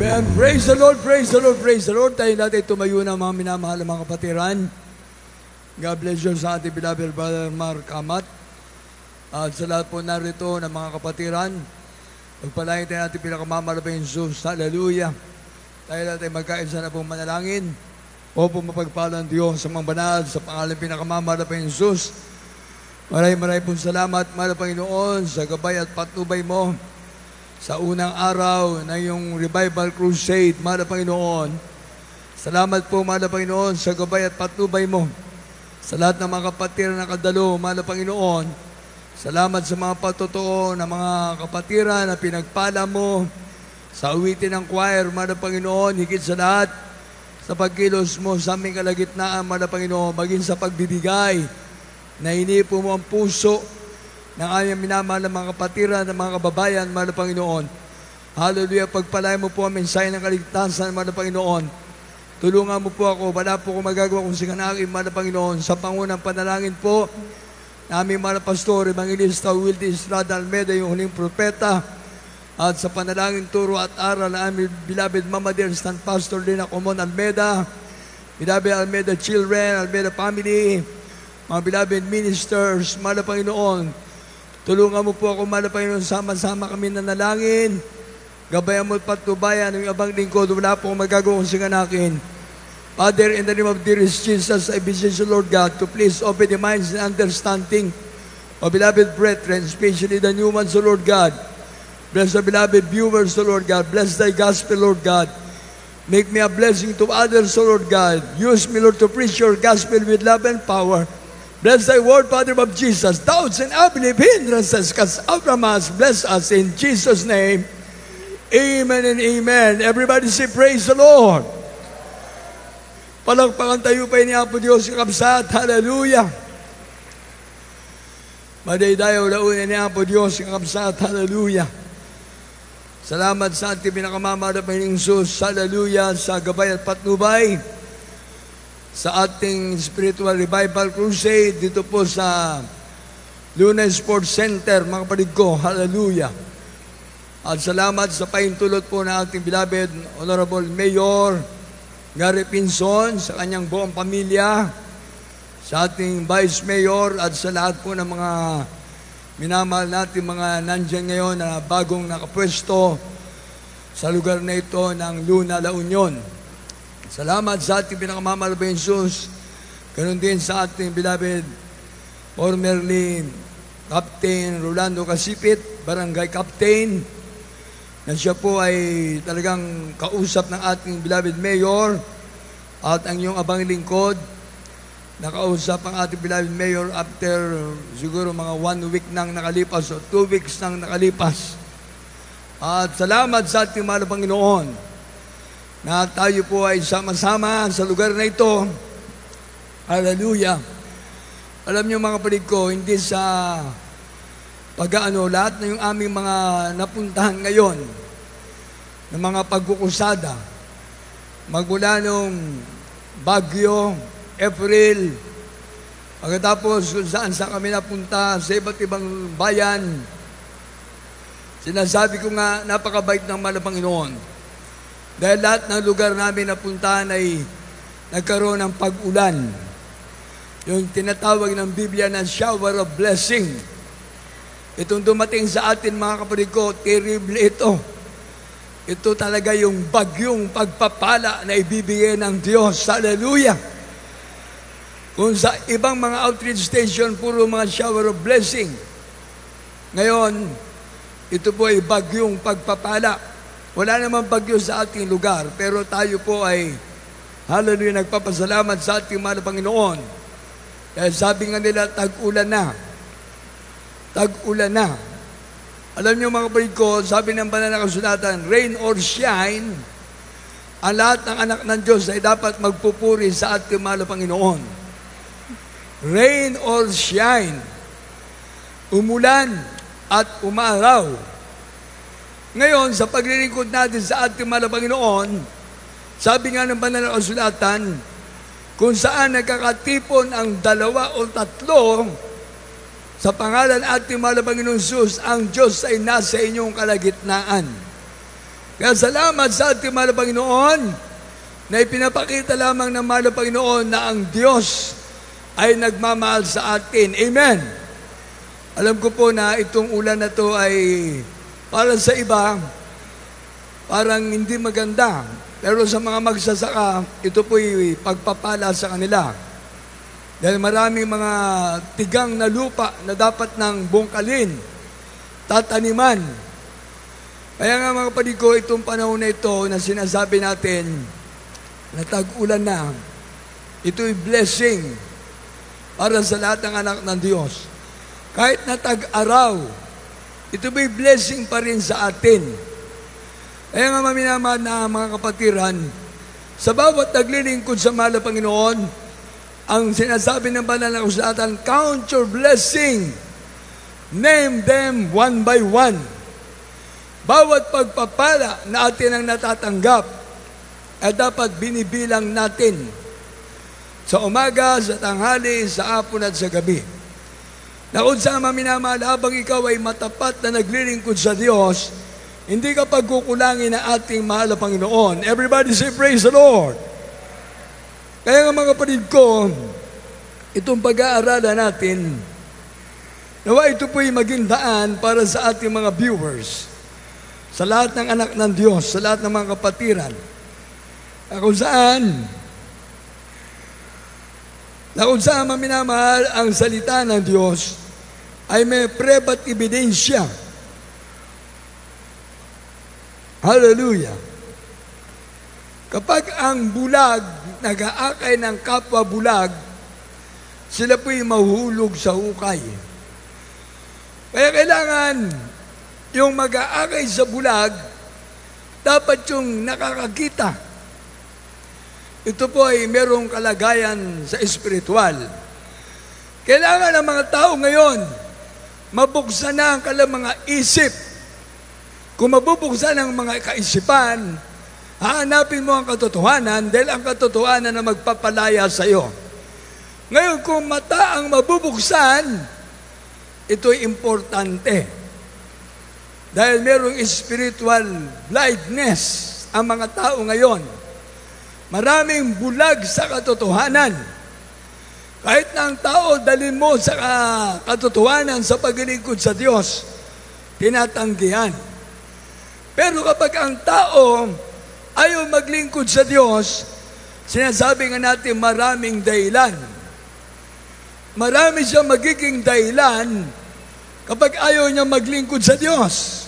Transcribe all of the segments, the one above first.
Amen. Praise the Lord, praise the Lord, praise the Lord. Tayo natin tumayo ng mga minamahal ng mga kapatiran. God bless you sa ating beloved brother Mark Amat. At sa lahat po narito ng mga kapatiran, pagpalain tayo natin pinakamamahal na Jesus. Hallelujah. Tayo natin magkaisa na pong manalangin. O po mapagpalang Diyos sa mga banal sa pangalan pinakamamahal na Jesus. Maraming pong salamat, mahal na Panginoon, sa gabay at patnubay mo sa unang araw na yung Revival Crusade, mahal na Panginoon. Salamat po, mahal na Panginoon, sa gabay at patnubay mo sa lahat ng mga kapatiran na kadalo, mahal na Panginoon. Salamat sa mga patotoo na mga kapatiran na pinagpala mo sa awitin ng choir, mahal na Panginoon, higit sa lahat sa pagkilos mo sa aming kalagitnaan, mahal na Panginoon, maging sa pagbibigay na inipo mo ang puso ng aming minamahal ng mga kapatiran, ng mga kababayan, mahal na Panginoon. Hallelujah, pagpalain mo po ang mensahe ng kaligtasan, mahal na Panginoon. Tulungan mo po ako, wala po kung magagawa kung singanangin, mahal na Panginoon. Sa pangunang panalangin po, na aming mahal na pastor, Evangelista Wildy Estrada Almeida, yung huling propeta, at sa panalangin turo at aral na aming beloved Mama Dear Stand Pastor Lina Comon Almeida, beloved Almeida Children, Almeida Family, mga beloved ministers, mahal na Panginoon. Tulungan mo po ako, mahal na Panginoon, sama-sama kami na nalangin. Gabayan mo at patnubayan ng abang lingkod. Wala po akong magagawa kung singanakin. Father, in the name of dearest Jesus, I beseech you, Lord God, to please open the minds and understanding of beloved brethren, especially the new ones, O Lord God. Bless the beloved viewers, O Lord God. Bless thy gospel, Lord God. Make me a blessing to others, O Lord God. Use me, Lord, to preach your gospel with love and power. Bless thy word, Father of Jesus. Doubts and unbelief hindrances cast out from us. Bless us in Jesus' name. Amen and amen. Everybody say, praise the Lord. Palakpakan tayo pa ni Apo Diyos kakabsat. Hallelujah. Madaydayaw launin ni Apo Diyos kakabsat. Hallelujah. Salamat sa ating pinakamamahal na Panginoong Jesus. Hallelujah. Sa gabay at patnubay sa ating Spiritual Revival Crusade dito po sa Luna Sports Center, mga kapatid ko. Hallelujah. At salamat sa paintulot po ng ating beloved Honorable Mayor Gary Pinson, sa kanyang buong pamilya, sa ating Vice Mayor at sa lahat po ng mga minamahal natin mga nandyan ngayon na bagong nakapwesto sa lugar na ito ng Luna, La Union. Salamat sa ating pinakamamahal na Jesus. Ganun din sa ating beloved formerly Captain Rolando Casipit, Barangay Captain, na siya po ay talagang kausap ng ating beloved Mayor at ang iyong abang lingkod. Nakausap ang ating beloved Mayor after siguro mga 1 week nang nakalipas o 2 weeks nang nakalipas. At salamat sa ating mahal na Panginoon na tayo po ay sama-sama sa lugar na ito. Hallelujah. Alam niyo mga kapatid ko, hindi sa pag-aano, lahat na yung aming mga napuntahan ngayon ng mga pagkukusada, magmula nung Baguio, April, pagkatapos kung saan kami napunta sa iba't ibang bayan, sinasabi ko nga, napakabait ng mahal na Panginoon. Dahil lahat ng lugar namin napuntahan ay nagkaroon ng pag-ulan. Yung tinatawag ng Biblia na shower of blessing. Itong dumating sa atin mga kapatid ko, terrible ito. Ito talaga yung bagyong pagpapala na ibibigay ng Diyos. Hallelujah! Kung sa ibang mga outreach station, puro mga shower of blessing. Ngayon, ito po ay bagyong pagpapala. Wala namang bagyo sa ating lugar, pero tayo po ay, hallelujah, nagpapasalamat sa ating mahal na Panginoon. Dahil sabi nga nila, tag-ulan na. Tag-ulan na. Alam niyo mga kapatid ko, sabi ng banal na kasulatan, rain or shine, ang lahat ng anak ng Diyos ay dapat magpupuri sa ating mahal na Panginoon. Rain or shine, umulan at umaraw. Ngayon, sa paglilingkod natin sa ating mahal na Panginoon, sabi nga ng banal na kasulatan, kung saan nagkakatipon ang 2 o 3 sa pangalan ating mahal na Panginoon Jesus, ang Diyos ay nasa inyong kalagitnaan. Kaya salamat sa ating mahal na Panginoon na ipinapakita lamang ng mahal na Panginoon na ang Diyos ay nagmamahal sa atin. Amen. Alam ko po na itong ulan na to ay para sa iba, parang hindi maganda. Pero sa mga magsasaka, ito po'y pagpapala sa kanila. Dahil maraming mga tigang na lupa na dapat nang bungkalin, tataniman. Kaya nga mga kapatid ko, itong panahon na ito na sinasabi natin na tag-ulan na, ito'y blessing para sa lahat ng anak ng Diyos. Kahit na tag-araw, ito ba'y blessing pa rin sa atin. Kaya nga maminamahal na mga kapatiran, sa bawat naglilingkod sa mahal na Panginoon, ang sinasabi ng banal na kasulatan, count your blessing, name them one by one. Bawat pagpapala na atin ang natatanggap, ay dapat binibilang natin sa umaga, sa tanghali, sa hapon at sa gabi. Na kung saan maminamahal, habang ikaw ay matapat na naglilingkod sa Diyos, hindi ka pagkukulangin ng ating mahal na Panginoon. Everybody say, praise the Lord. Kaya nga mga kapatid ko, itong pag-aaralan natin, nawa ito po'y maging daan para sa ating mga viewers, sa lahat ng anak ng Diyos, sa lahat ng mga kapatiran, na kung saan maminamahal ang salita ng Diyos, ay may preba at ebidensya. Hallelujah. Kapag ang bulag nag-aakay ng kapwa bulag, sila po'y mahuhulog sa hukay. Kaya kailangan yung mag-aakay sa bulag, dapat yung nakakakita. Ito po ay merong kalagayan sa espiritual. Kailangan ng mga tao ngayon, mabuksan na ang kanilang mga isip. Kung mabubuksan ang mga kaisipan, hahanapin mo ang katotohanan dahil ang katotohanan na magpapalaya sa iyo. Ngayon, kung mata ang mabubuksan, ito'y importante. Dahil merong spiritual blindness ang mga tao ngayon. Maraming bulag sa katotohanan. Kahit na ang tao dalhin mo sa katotohanan sa paglilingkod sa Diyos, tinatanggihan. Pero kapag ang tao ayaw maglingkod sa Diyos, sinasabi nga natin maraming dahilan. Marami siyang magiging dahilan kapag ayaw niya maglingkod sa Diyos.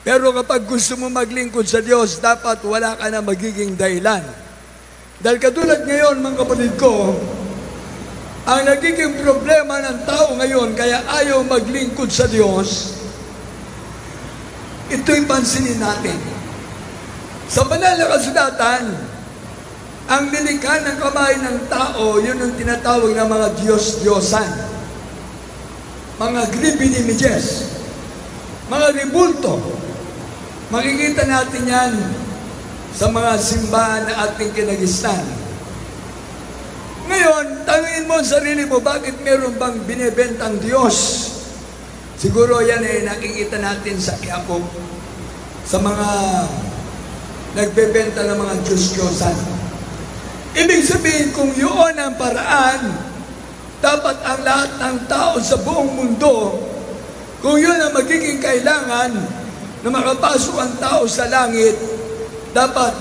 Pero kapag gusto mo maglingkod sa Diyos, dapat wala ka na magiging dahilan. Dahil katulad ngayon, mga kapatid ko, ang nagiging problema ng tao ngayon, kaya ayaw maglingkod sa Diyos, ito'y pansinin natin. Sa banal na kasulatan, ang nilikha ng kamay ng tao, yun ang tinatawag ng mga Diyos-Diyosan. Mga graven images, mga ribulto. Makikita natin yan sa mga simbahan na ating kinagisnan. Ngayon, tanungin mo sa sarili mo, bakit meron bang binibentang Diyos? Siguro yan ay nakikita natin sa Quiapo, sa mga nagbebenta ng mga Diyos-Diyosan. Ibig sabihin, kung yun ang paraan, dapat ang lahat ng tao sa buong mundo, kung yun ang magiging kailangan na makapasok ang tao sa langit, dapat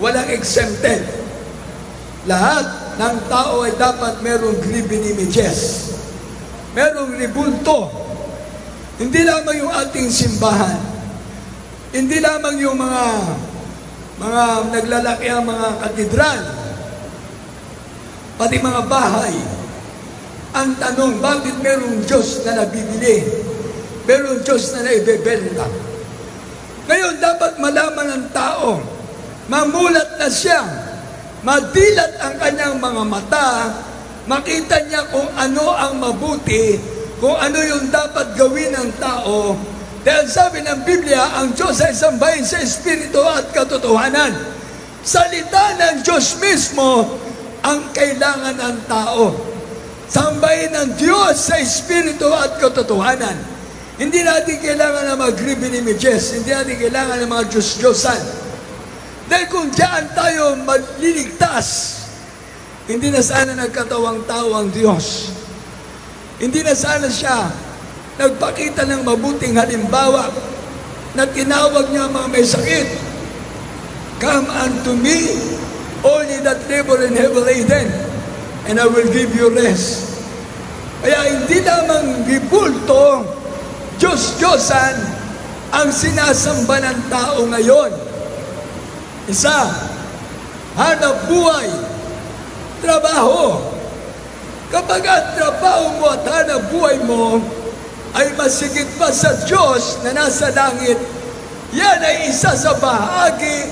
walang exempted. Lahat ng tao ay dapat merong graven images, merong ribulto. Hindi lamang yung ating simbahan, hindi lamang yung mga naglalaki ang mga katedral, pati mga bahay. Ang tanong, bakit merong Diyos na nabibili? Merong Diyos na naibebenta? Ngayon, dapat malaman ng tao, mamulat na siya, madilat ang kanyang mga mata, makita niya kung ano ang mabuti, kung ano yung dapat gawin ng tao. Dahil sabi ng Biblia, ang Diyos ay sambahin sa Espiritu at katotohanan. Salita ng Diyos mismo ang kailangan ng tao. Sambahin ng Diyos sa Espiritu at katotohanan. Hindi natin kailangan ng mga graven images. Hindi natin kailangan ng mga Diyos-Diyosan. Dahil kung diyan tayo maliligtas, hindi na sana nagkatawang-tao ang Diyos. Hindi na sana siya nagpakita ng mabuting halimbawa na tinawag niya mga may sakit. Come unto me, all ye that labor and heavy laden, and I will give you rest. Kaya hindi lamang gibulto, Diyos-Diyosan ang sinasamba ng tao ngayon. Isa, hanap buhay, trabaho. Kapag ang trabaho mo at hanap buhay mo ay masigit pa sa Diyos na nasa langit, yan ay isa sa bahagi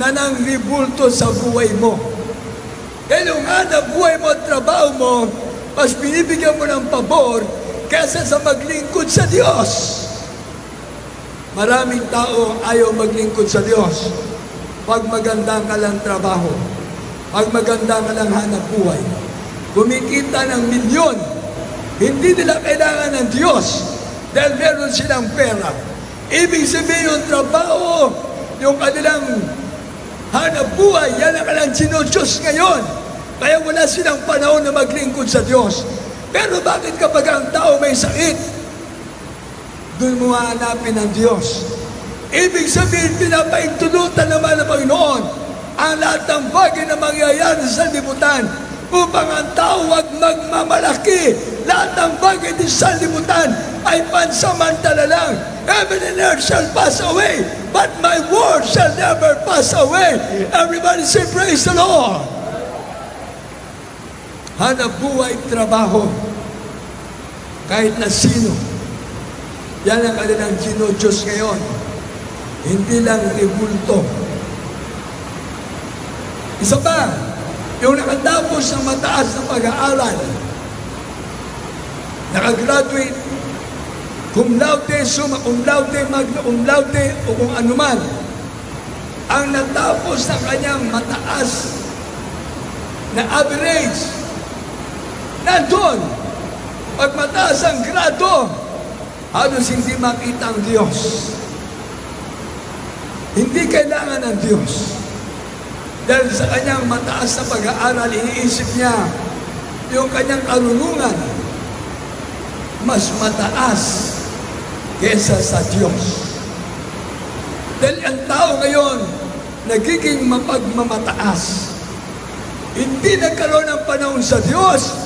na nangribulto sa buhay mo. Dahil yung hanap buhay mo at trabaho mo, mas binibigyan mo ng pabor kaysa sa maglingkod sa Diyos. Maraming tao ayaw maglingkod sa Diyos pag maganda ka lang trabaho, pag maganda ka lang hanap buhay. Kumikita ng milyon, hindi nila kailangan ng Diyos dahil meron silang pera. Ibig sabihin yung trabaho, yung kanilang hanap buhay, yan ang kanilang sinodiyos ngayon. Kaya wala silang panahon na maglingkod sa Diyos. Pero bakit kapag ang tao may sakit, doon mo hahanapin ang Diyos? Ibig sabihin, pinapaintulutan naman ng Panginoon ang lahat ng bagay na mangyayari sa libutan upang ang tao huwag magmamalaki. Lahat ng bagay din sa libutan ay pansamantala lang. Heaven and earth shall pass away, but my word shall never pass away. Everybody say, praise the Lord. Hanap buhay, trabaho. Kahit na sino. Yan ang kanilang Diyos ngayon. Hindi lang ribulto. Isa pa, yung nakatapos ng mataas na pag-aaral, nakagraduate, cum laude, summa cum laude, magna cum laude, o kung anuman, ang natapos ng kanyang mataas na average, nandun, pag mataas ang grado, halos hindi makita ang Diyos. Hindi kailangan ng Diyos. Dahil sa kanyang mataas na pag-aaral, iniisip niya yung kanyang karunungan mas mataas kesa sa Diyos. Dahil ang tao ngayon nagiging mapagmamataas. Hindi nagkaroon ng panahon sa Diyos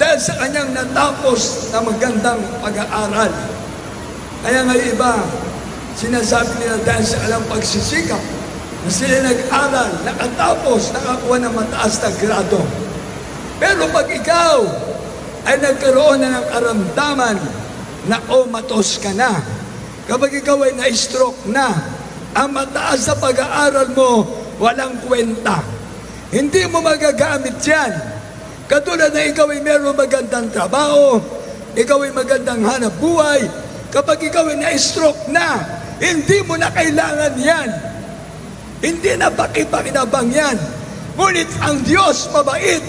dahil sa kanyang natapos na magandang pag-aaral. Kaya ngayon iba, sinasabi nila dahil sa alang pagsisikap na sila nag-aral, nakatapos, nakakuha ng mataas na grado. Pero pag ikaw ay nagkaroon na ng karamdaman na matos ka na, kapag ikaw ay na-stroke na, ang mataas na pag-aaral mo, walang kwenta. Hindi mo magagamit yan. Katulad na ikaw ay meron magandang trabaho, ikaw ay magandang hanap buhay, kapag ikaw ay na-stroke na, hindi mo na kailangan yan. Hindi na pakipakinabang yan. Ngunit ang Diyos mabait,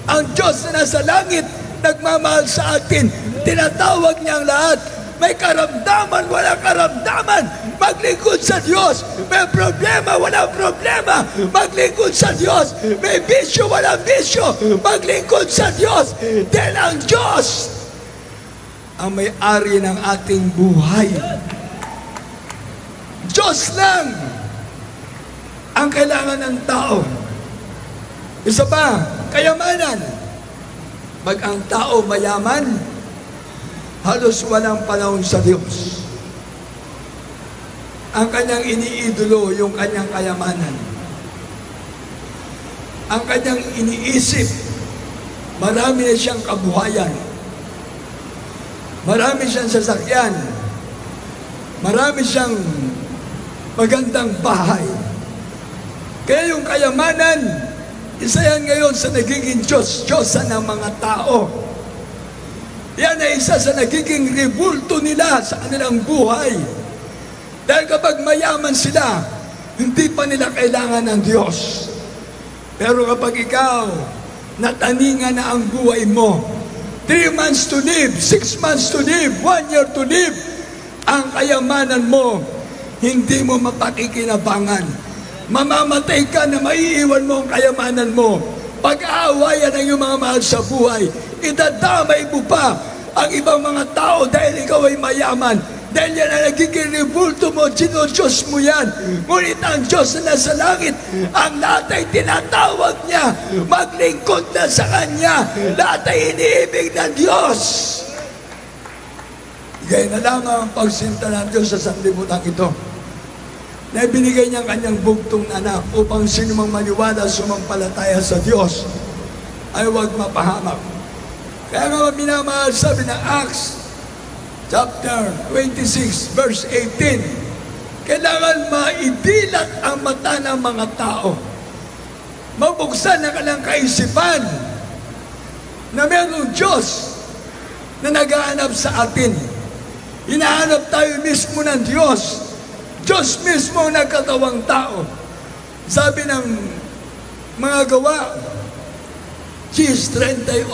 ang Diyos na nasa langit, nagmamahal sa atin, tinatawag niya ang lahat. May karamdaman, walang karamdaman, maglingkod sa Diyos. May problema, walang problema, maglingkod sa Diyos. May bisyo, walang bisyo, maglingkod sa Diyos. Dahil ang Diyos ang may-ari ng ating buhay. Diyos lang ang kailangan ng tao. Isa pa, kayamanan. Pag ang tao mayaman, halos walang panahon sa Diyos. Ang kanyang iniidolo, yung kanyang kayamanan. Ang kanyang iniisip, marami na siyang kabuhayan. Marami siyang sasakyan. Marami siyang magandang bahay. Kaya yung kayamanan, isa yan ngayon sa nagiging Diyos-Diyosan ng mga tao. Yan ay isa sa nagiging ribulto nila sa kanilang buhay. Dahil kapag mayaman sila, hindi pa nila kailangan ng Diyos. Pero kapag ikaw, nataningan na ang buhay mo, 3 months to live, 6 months to live, 1 year to live, ang kayamanan mo, hindi mo mapakikinabangan. Mamamatay ka na maiiwan mo ang kayamanan mo. Pag-aawayan ang iyong mga mahal sa buhay, idadamay mo pa ang ibang mga tao dahil ikaw ay mayaman. Dahil yan ang nagiging rebulto mo, Diyos mo yan. Ngunit ang Diyos na nasa langit, ang lahat ay tinatawag niya. Maglingkod na sa Kanya. Lahat ay iniibig ng Diyos. Gaya na lamang ang pagsinta ng Diyos sa sanlibutan ito, na binigay niya ang kanyang bugtong anak upang sinumang maniwala sumampalataya sa Diyos ay huwag mapahamak. Kaya nga minamahal, sabi ng Acts chapter 26 verse 18, kailangan maidilat ang mata ng mga tao, mabuksan ang kanilang kaisipan na mayroong Diyos na naghahanap sa atin. Hinahanap tayo mismo ng Diyos. Diyos mismo ang nagkatawang tao. Sabi ng mga gawa, 38,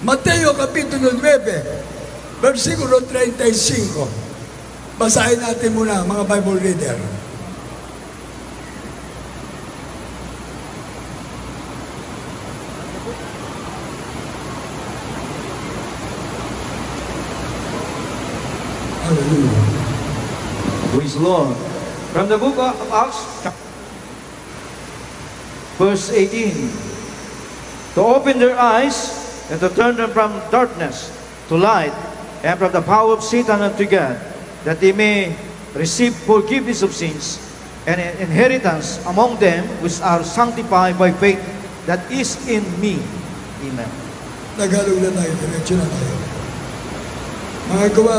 Mateo Kapitulo 9, versikulo 35. Basahin natin muna, mga Bible reader. Hallelujah. Praise the Lord. From the book of Acts, verse 18. To open their eyes and to turn them from darkness to light and from the power of Satan unto God, that they may receive forgiveness of sins and an inheritance among them which are sanctified by faith that is in me. Amen. Tagalog na tayo, diretso na tayo. Mga gawa,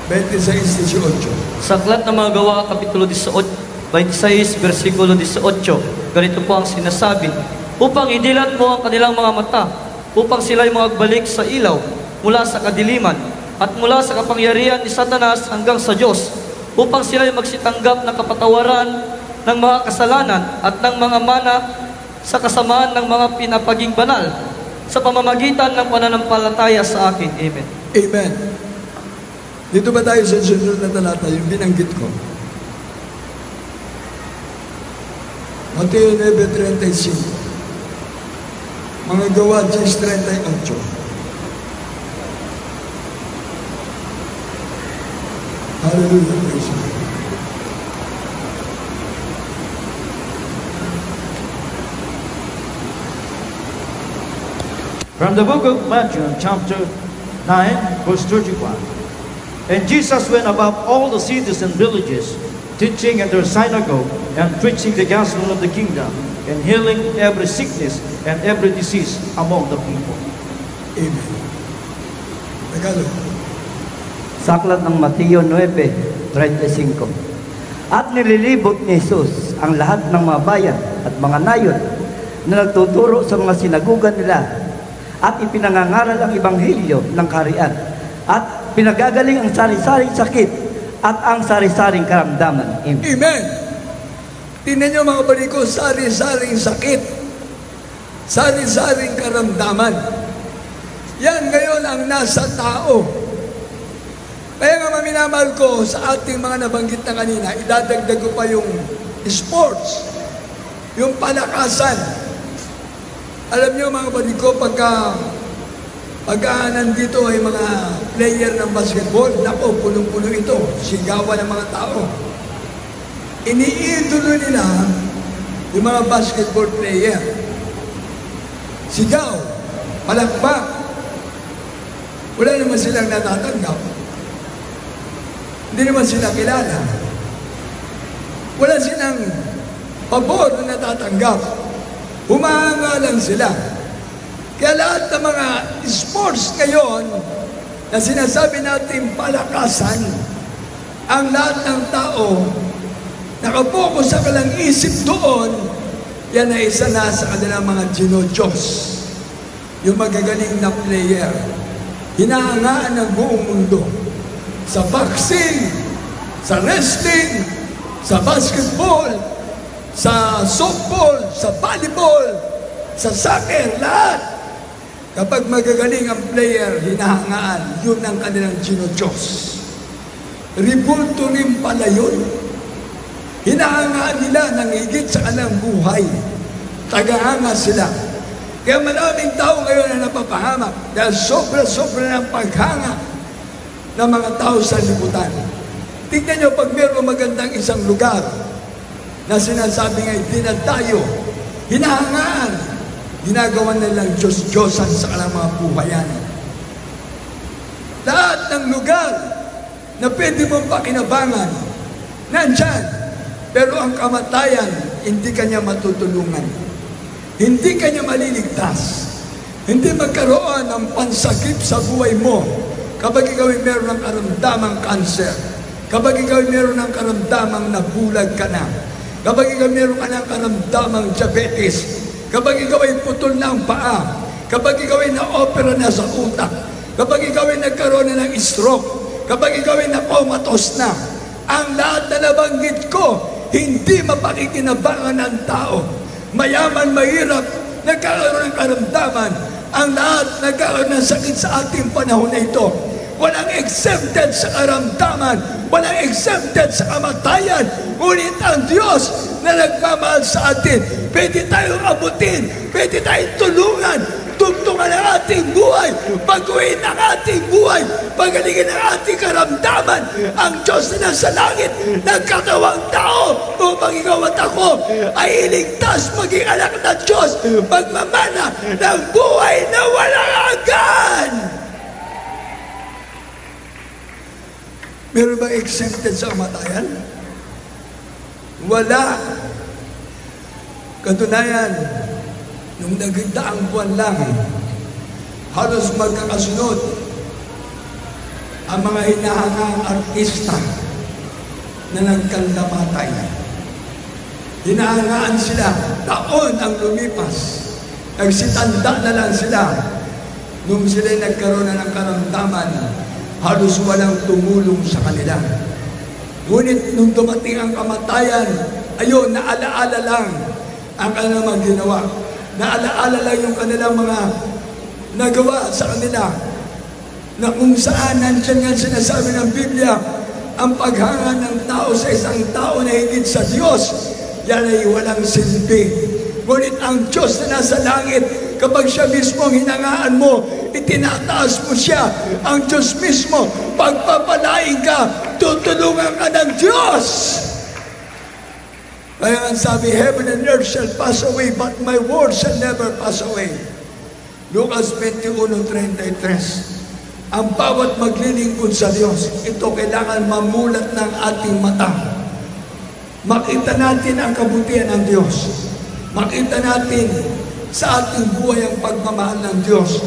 26-18. Sa aklat ng mga gawa, Kapitulo 26, versikulo 18, ganito po ang sinasabi, upang idilat mo ang kanilang mga mata, upang sila'y magbalik sa ilaw, mula sa kadiliman, at mula sa kapangyarihan ni Satanas hanggang sa Diyos, upang sila'y magsitanggap ng kapatawaran ng mga kasalanan at ng mga mana sa kasamaan ng mga pinapaging banal, sa pamamagitan ng pananampalataya sa akin. Amen. Amen. Dito ba tayo sa sunod na talata, yung binanggit ko? Mateo 9:35. Mga gawa 10:38. Hallelujah. Praise God. From the book of Matthew, chapter 9, verse 31. And Jesus went about all the cities and villages, teaching in their synagogue and preaching the gospel of the kingdom, and healing every sickness and every disease among the people. Amen. Tagalog. Sa aklat ng Mateo 9:35. At nililibot ni Jesus ang lahat ng mga bayan at mga nayon na nagtuturo sa mga sinaguga nila at ipinangangaral ang ebanghelyo ng kaharian at pinagagaling ang sari-saring sakit at ang sari-saring karamdaman. Amen. Amen. Tingnan niyo mga balik ko, sari-saring sakit, sari-saring karamdaman. Yan ngayon ang nasa tao. Kaya nga maminamahal ko sa ating mga nabanggit na kanina, idadagdag ko pa yung sports, yung palakasan. Alam niyo mga balik ko, pagka nandito ay mga player ng basketball, nako, punong-puno ito, sigawan ng mga tao. Iniidolo nila yung mga basketball player. Sigaw, palakpak. Wala naman silang natatanggap. Hindi naman sila kilala. Wala silang pabor na natatanggap. Humahanga lang sila. Kaya lahat ng mga sports ngayon na sinasabi natin palakasan, ang lahat ng tao nakapokus sa kanilang isip doon, yan ay isa na sa kanilang mga Diyos. Yung magagaling na player, hinahangaan ng buong mundo. Sa boxing, sa wrestling, sa basketball, sa softball, sa volleyball, sa soccer, lahat. Kapag magagaling ang player, hinahangaan, yun ang kanilang Diyos. Ribulto rin pala yun. Hinahangaan nila ng higit sa kanilang buhay. Tagahanga sila. Kaya maraming tao ngayon na napapahamak dahil sobra-sobra ng paghanga ng mga tao sa liputan. Tingnan nyo, pag mayroong magandang isang lugar na sinasabi nga dinadayo, hinahangaan, ginagawa nilang Diyos-Diyosan sa kanilang mga buhayan. Lahat ng lugar na pwede mong pakinabangan, nandyan. Pero ang kamatayan, hindi kanya matutulungan. Hindi kanya maliligtas. Hindi magkaroon ng pansakip sa buhay mo kapag ikaw ay meron ng karamdamang kanser, kapag ikaw ay meron ng karamdamang nabulag ka na, kapag ikaw ay meron ka ng karamdamang diabetes, kapag ikaw ay putol na ang paa, kapag ikaw ay na-opera na sa utak, kapag ikaw ay nagkaroon na ng stroke, kapag ikaw ay na-comatose na, ang lahat na nabanggit ko, hindi mapakikinabangan ng tao. Mayaman, mahirap, nagkakaroon ng karamdaman. Ang lahat nagkakaroon ng sakit sa ating panahon na ito. Walang exempted sa karamdaman, walang exempted sa kamatayan. Ngunit ang Diyos na nagmamahal sa atin, pwede tayong abutin, pwede tayong tulungan, tugtungan ang ating buhay, baguhin ang ating buhay, pagalingin ang ating karamdaman. Ang Diyos na nasa langit, nagkatawang tao upang ikaw at ako ay iligtas, maging anak ng Diyos, magmamana ng buhay na walang hanggan. Meron bang exempted sa kamatayan? Wala. Katunayan, nung nagdaang buwan lang, halos magkakasunod ang mga hinahangang artista na nagkandamatay. Hinahangaan sila, taon ang lumipas. Nagsitanda na lang sila. Nung sila'y nagkaroon na ng karamdaman, halos walang tumulong sa kanila. Ngunit nung dumating ang kamatayan, ayun, naalaala lang ang kanilang mga ginawa. Naalaala lang yung kanilang mga nagawa sa kanila, na kung saan nandiyan nga sinasabi ng Biblia, ang paghanga ng tao sa isang tao na higit sa Diyos, yan ay walang silbi. Ngunit ang Diyos na nasa langit, kapag siya mismo ang hinangaan mo, itinataas mo siya. Ang Diyos mismo, pagpapalain ka, tutulungan ka ng Diyos. Kaya nga sabi, heaven and earth shall pass away, but my word shall never pass away. Lucas 21:33. Ang bawat maglilingkod sa Diyos, ito kailangan mamulat ng ating mata. Makita natin ang kabutihan ng Diyos. Makita natin sa ating buhay ang pagmamahal ng Diyos.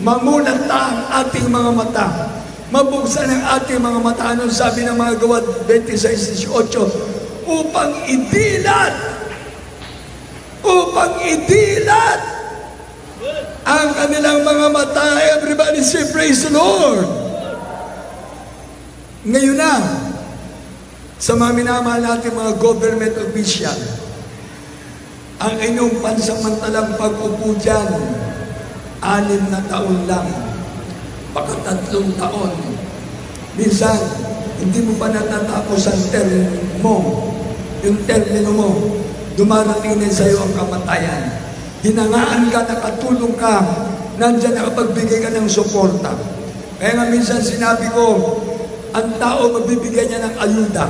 Mamulat na ang ating mga mata. Mabuksan ang ating mga mata. Anong sabi ng mga Gawa 26:18? Upang idilat ang kanilang mga mata. Everybody say praise the Lord. Ngayon na, sa mga minamahal natin mga government official, ang inyong pansamantalang pag-upo dyan, 6 na taon lang, baka 3 taon. Minsan, hindi mo pa natatapos ang termino mo. Yung termino mo, dumarating din sa iyo ang kamatayan. Hinangaan ka, nakatulong ka, nandyan nakapagbigay ka ng suporta. Kaya nga minsan sinabi ko, ang tao magbibigay niya ng ayuda.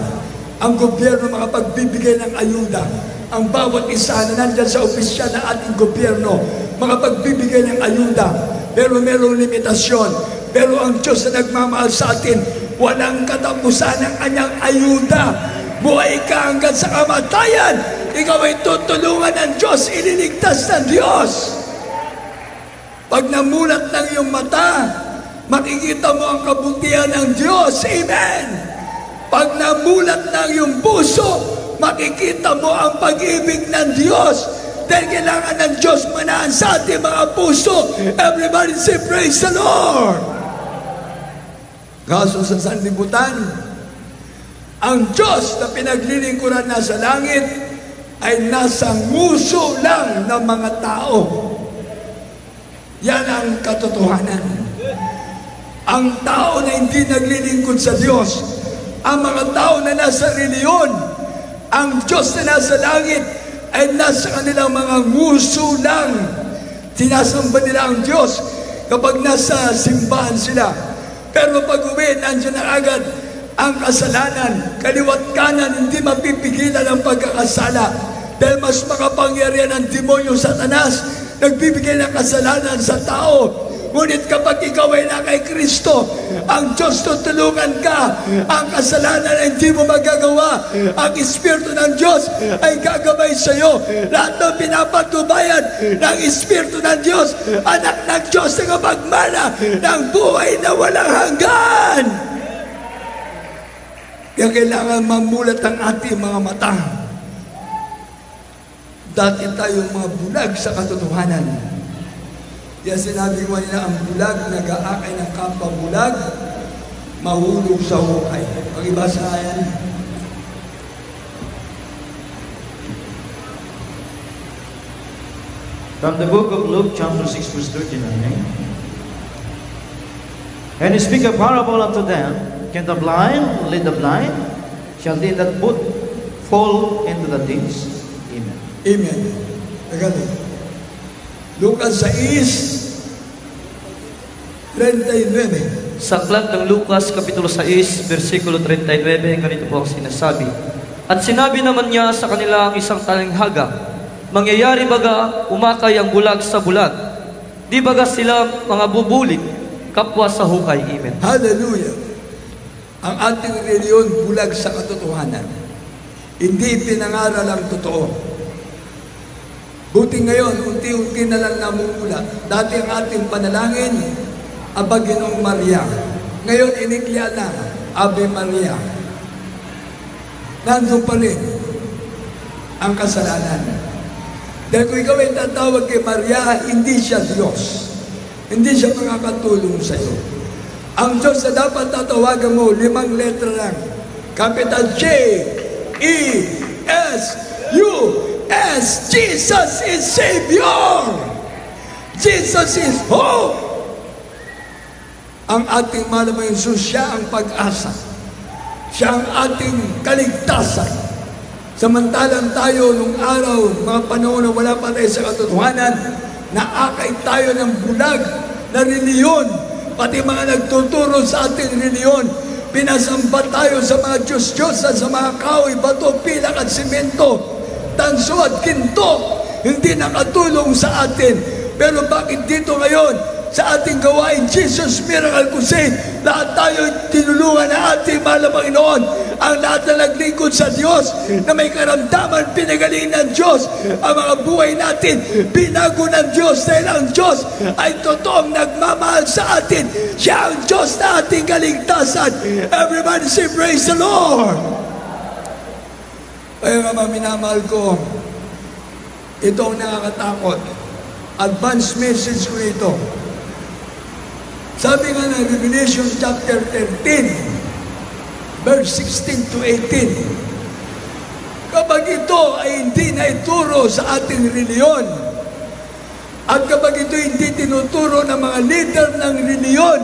Ang gobyerno makapagbibigay ng ayuda. Ang bawat isa na nandyan sa opisyal na ating gobyerno, makapagbibigay ng ayuda. Pero merong limitasyon. Pero ang Diyos na nagmamahal sa atin, walang katapusan ng kanyang ayuda. Buhay ka hanggang sa kamatayan. Ikaw ay tutulungan ng Diyos, ililigtas ng Diyos. Pag namulat ng iyong mata, makikita mo ang kabutihan ng Diyos. Amen. Pag namulat ng iyong puso, makikita mo ang pag-ibig ng Diyos. Dahil kailangan ng Diyos manahan sa ating mga puso. Everybody say praise the Lord. Kaso sa sanlibutan, ang Diyos na pinaglilingkuran na sa langit ay nasa nguso lang ng mga tao. Yan ang katotohanan. Ang tao na hindi naglilingkod sa Diyos, ang mga tao na nasa reliyon, ang Diyos na nasa langit ay nasa kanilang mga nguso lang. Sinasamba nila ang Diyos kapag nasa simbahan sila. Pero pag uwi, nandiyan na agad ang kasalanan. Kaliwat kanan, hindi mapipigilan ang pagkakasala. Dahil mas makapangyarihan ang demonyo Satanas, nagbibigay ng kasalanan sa tao. Ngunit kapag ikaw ay na kay Kristo, ang Diyos tutulungan ka. Ang kasalanan ay hindi mo magagawa. Ang Espiritu ng Diyos ay gagabay sa iyo. Lahat ng pinapatubayan ng Espiritu ng Diyos, anak ng Diyos na kapagmana ng buhay na walang hanggan. Kaya kailangan mamulat ang ating mga mata. Dati tayong mga bulag sa katotohanan. Kaya sinabi ko nila, ang bulag, nag-aakay ng kapwa bulag, mahulog sa hukay. Pag-ibasa yan. From the book of Luke, chapter 6, verse 39. And he speak a parable unto them, can the blind lead the blind? Shall they that both fall into the ditch? Amen. Amen. Magaling. Lucas 6:39. Sa aklat ng Lucas, Kapitulo 6, versikulo 39, ganito po ang sinasabi. At sinabi naman niya sa kanila ang isang talinghaga, mangyayari baga umakay ang bulag sa bulag? Di baga sila mga bubulig, kapwa sa hukay? Amen. Hallelujah. Ang ating reliyon bulag sa katotohanan. Hindi pinangaral ang totoo. Buti ngayon, unti-unti na lang namumula. Dati ang ating panalangin, Aba Ginoong Maria. Ngayon, iniklian na, Ave Maria. Nandun pa rin ang kasalanan. Dahil kung ikaw ay tatawag kay Maria, hindi siya Diyos. Hindi siya makakatulong sa iyo. Ang Diyos na dapat tatawagan mo, 5 letra lang. Capital J-E-S-U-S. Jesus is Savior. Jesus is hope. Ang ating mahal na Jesus, siya ang pag-asa. Siya ang ating kaligtasan. Samantalang tayo nung araw, mga panahon na wala pa tayo sa katotohanan, naakay tayo ng bulag na reliyon. Pati mga nagtuturo sa ating reliyon, pinasamba tayo sa mga Diyos-Diyos at sa mga kahoy, bato, pilak at simento, tanso at ginto. Hindi nakatulong sa atin. Pero bakit dito ngayon, sa ating gawain, Jesus Miracle Crusade, lahat tayo tinulungan na ating mahal na Panginoon. Ang lahat na naglingkod sa Diyos, na may karamdaman, pinagaling ng Diyos. Ang mga buhay natin, binago ng Diyos, dahil ang Diyos ay totoong nagmamahal sa atin. Siya ang Diyos na ating kaligtasan. Everybody say, praise the Lord! Kaya nga mga minamahal ko, ito ang nakakatakot. Advance message ko ito. Sabi nga ng Revelation chapter 13, verse 16 to 18, kapag ito ay hindi na ituro sa ating reliyon, at kapag ito hindi tinuturo ng mga leader ng reliyon,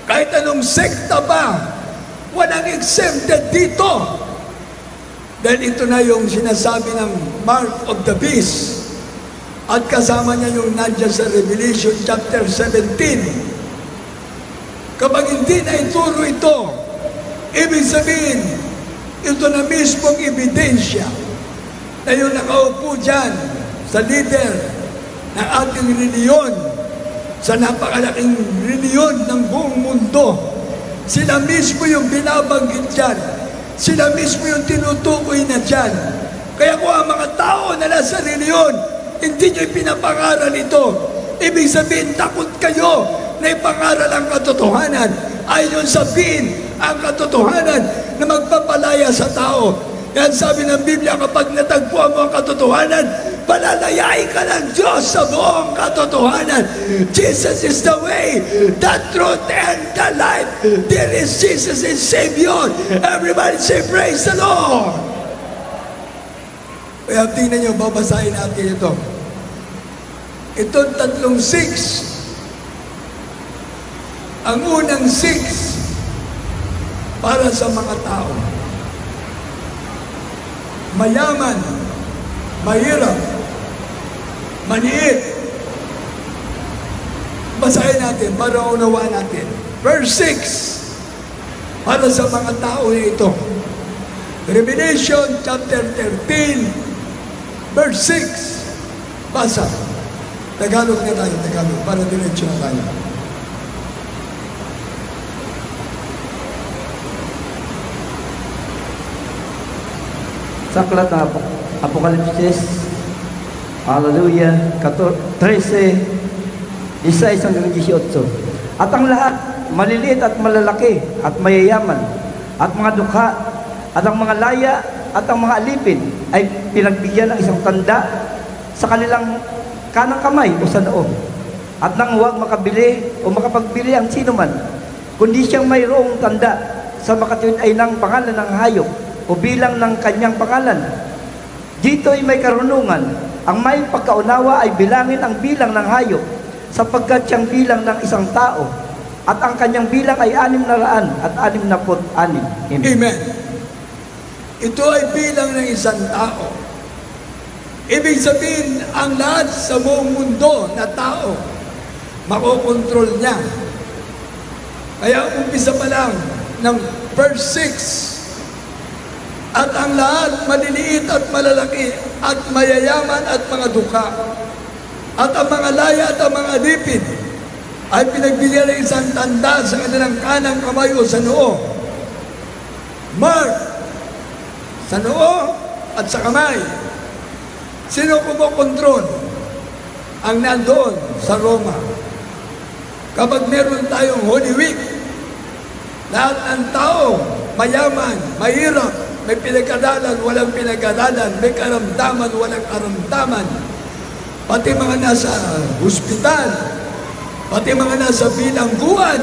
kahit anong sekta pa, walang exempted dito. Dahil ito na yung sinasabi ng Mark of the Beast. At kasama niya yung nandiyan sa Revelation chapter 17. Kapag hindi na ituro ito, ibig sabihin, ito na mismong ebidensya na yung nakaupo dyan sa leader ng ating reliyon, sa napakalaking reliyon ng buong mundo. Sila mismo yung binabanggit dyan. Sila mismo yung tinutukoy na dyan. Kaya kung ang mga tao na nasa reliyon, hindi nyo pinapangaral ito, ibig sabihin, takot kayo na ipangaral ang katotohanan. Ayaw nyo sabihin ang katotohanan na magpapalaya sa tao. Yan sabi ng Biblia, kapag natagpuan mo ang katotohanan, palalayain ka ng Diyos sa buong katotohanan. Jesus is the way, the truth, and the life. There is Jesus is Savior. Everybody say, praise the Lord! Kaya tingnan nyo, babasahin natin ito. Itong 3 6. Ang unang 6, para sa mga tao. Mayaman, mahirap, maniit. Basahin natin para unawaan natin. Verse 6, para sa mga tao na ito. Revelation chapter 13, verse 6. Basa. Tagalog na tayo, Tagalog, para diretso na tayo. Sa aklat ng Apokalipsis, hallelujah, 13, 16 hanggang 18. At ang lahat, maliliit at malalaki, at mayayaman, at mga dukha, at ang mga laya, at ang mga alipin, ay pinagbigyan ng isang tanda sa kanilang kanang kamay o sa noo. At nang huwag makabili o makapagbili ang sino man, kundi siyang mayroong tanda sa makatuwid ay ng pangalan ng hayop o bilang ng kanyang pangalan. Dito'y may karunungan. Ang may pagkaunawa ay bilangin ang bilang ng hayop, sapagkat siyang bilang ng isang tao, at ang kanyang bilang ay 666. Amen. Amen. Ito ay bilang ng isang tao. Ibig sabihin, ang lahat sa buong mundo na tao, makokontrol niya. Kaya umpisa pa lang ng verse 6, at ang lahat, maliliit at malalaki, at mayayaman at mga dukha, at ang mga laya at ang mga lipid, ay pinagbigyan ng isang tanda sa kanilang kanang kamay o sa noo. Mark, sa noo at sa kamay. Sino kumokontrol? Ang nandoon sa Roma. Kapag meron tayong Holy Week, lahat ng tao, mayaman, mahirap, may pinagkadalan, walang pinagkadalan, may karamdaman, walang karamdaman, pati mga nasa hospital, pati mga nasa bilangguan,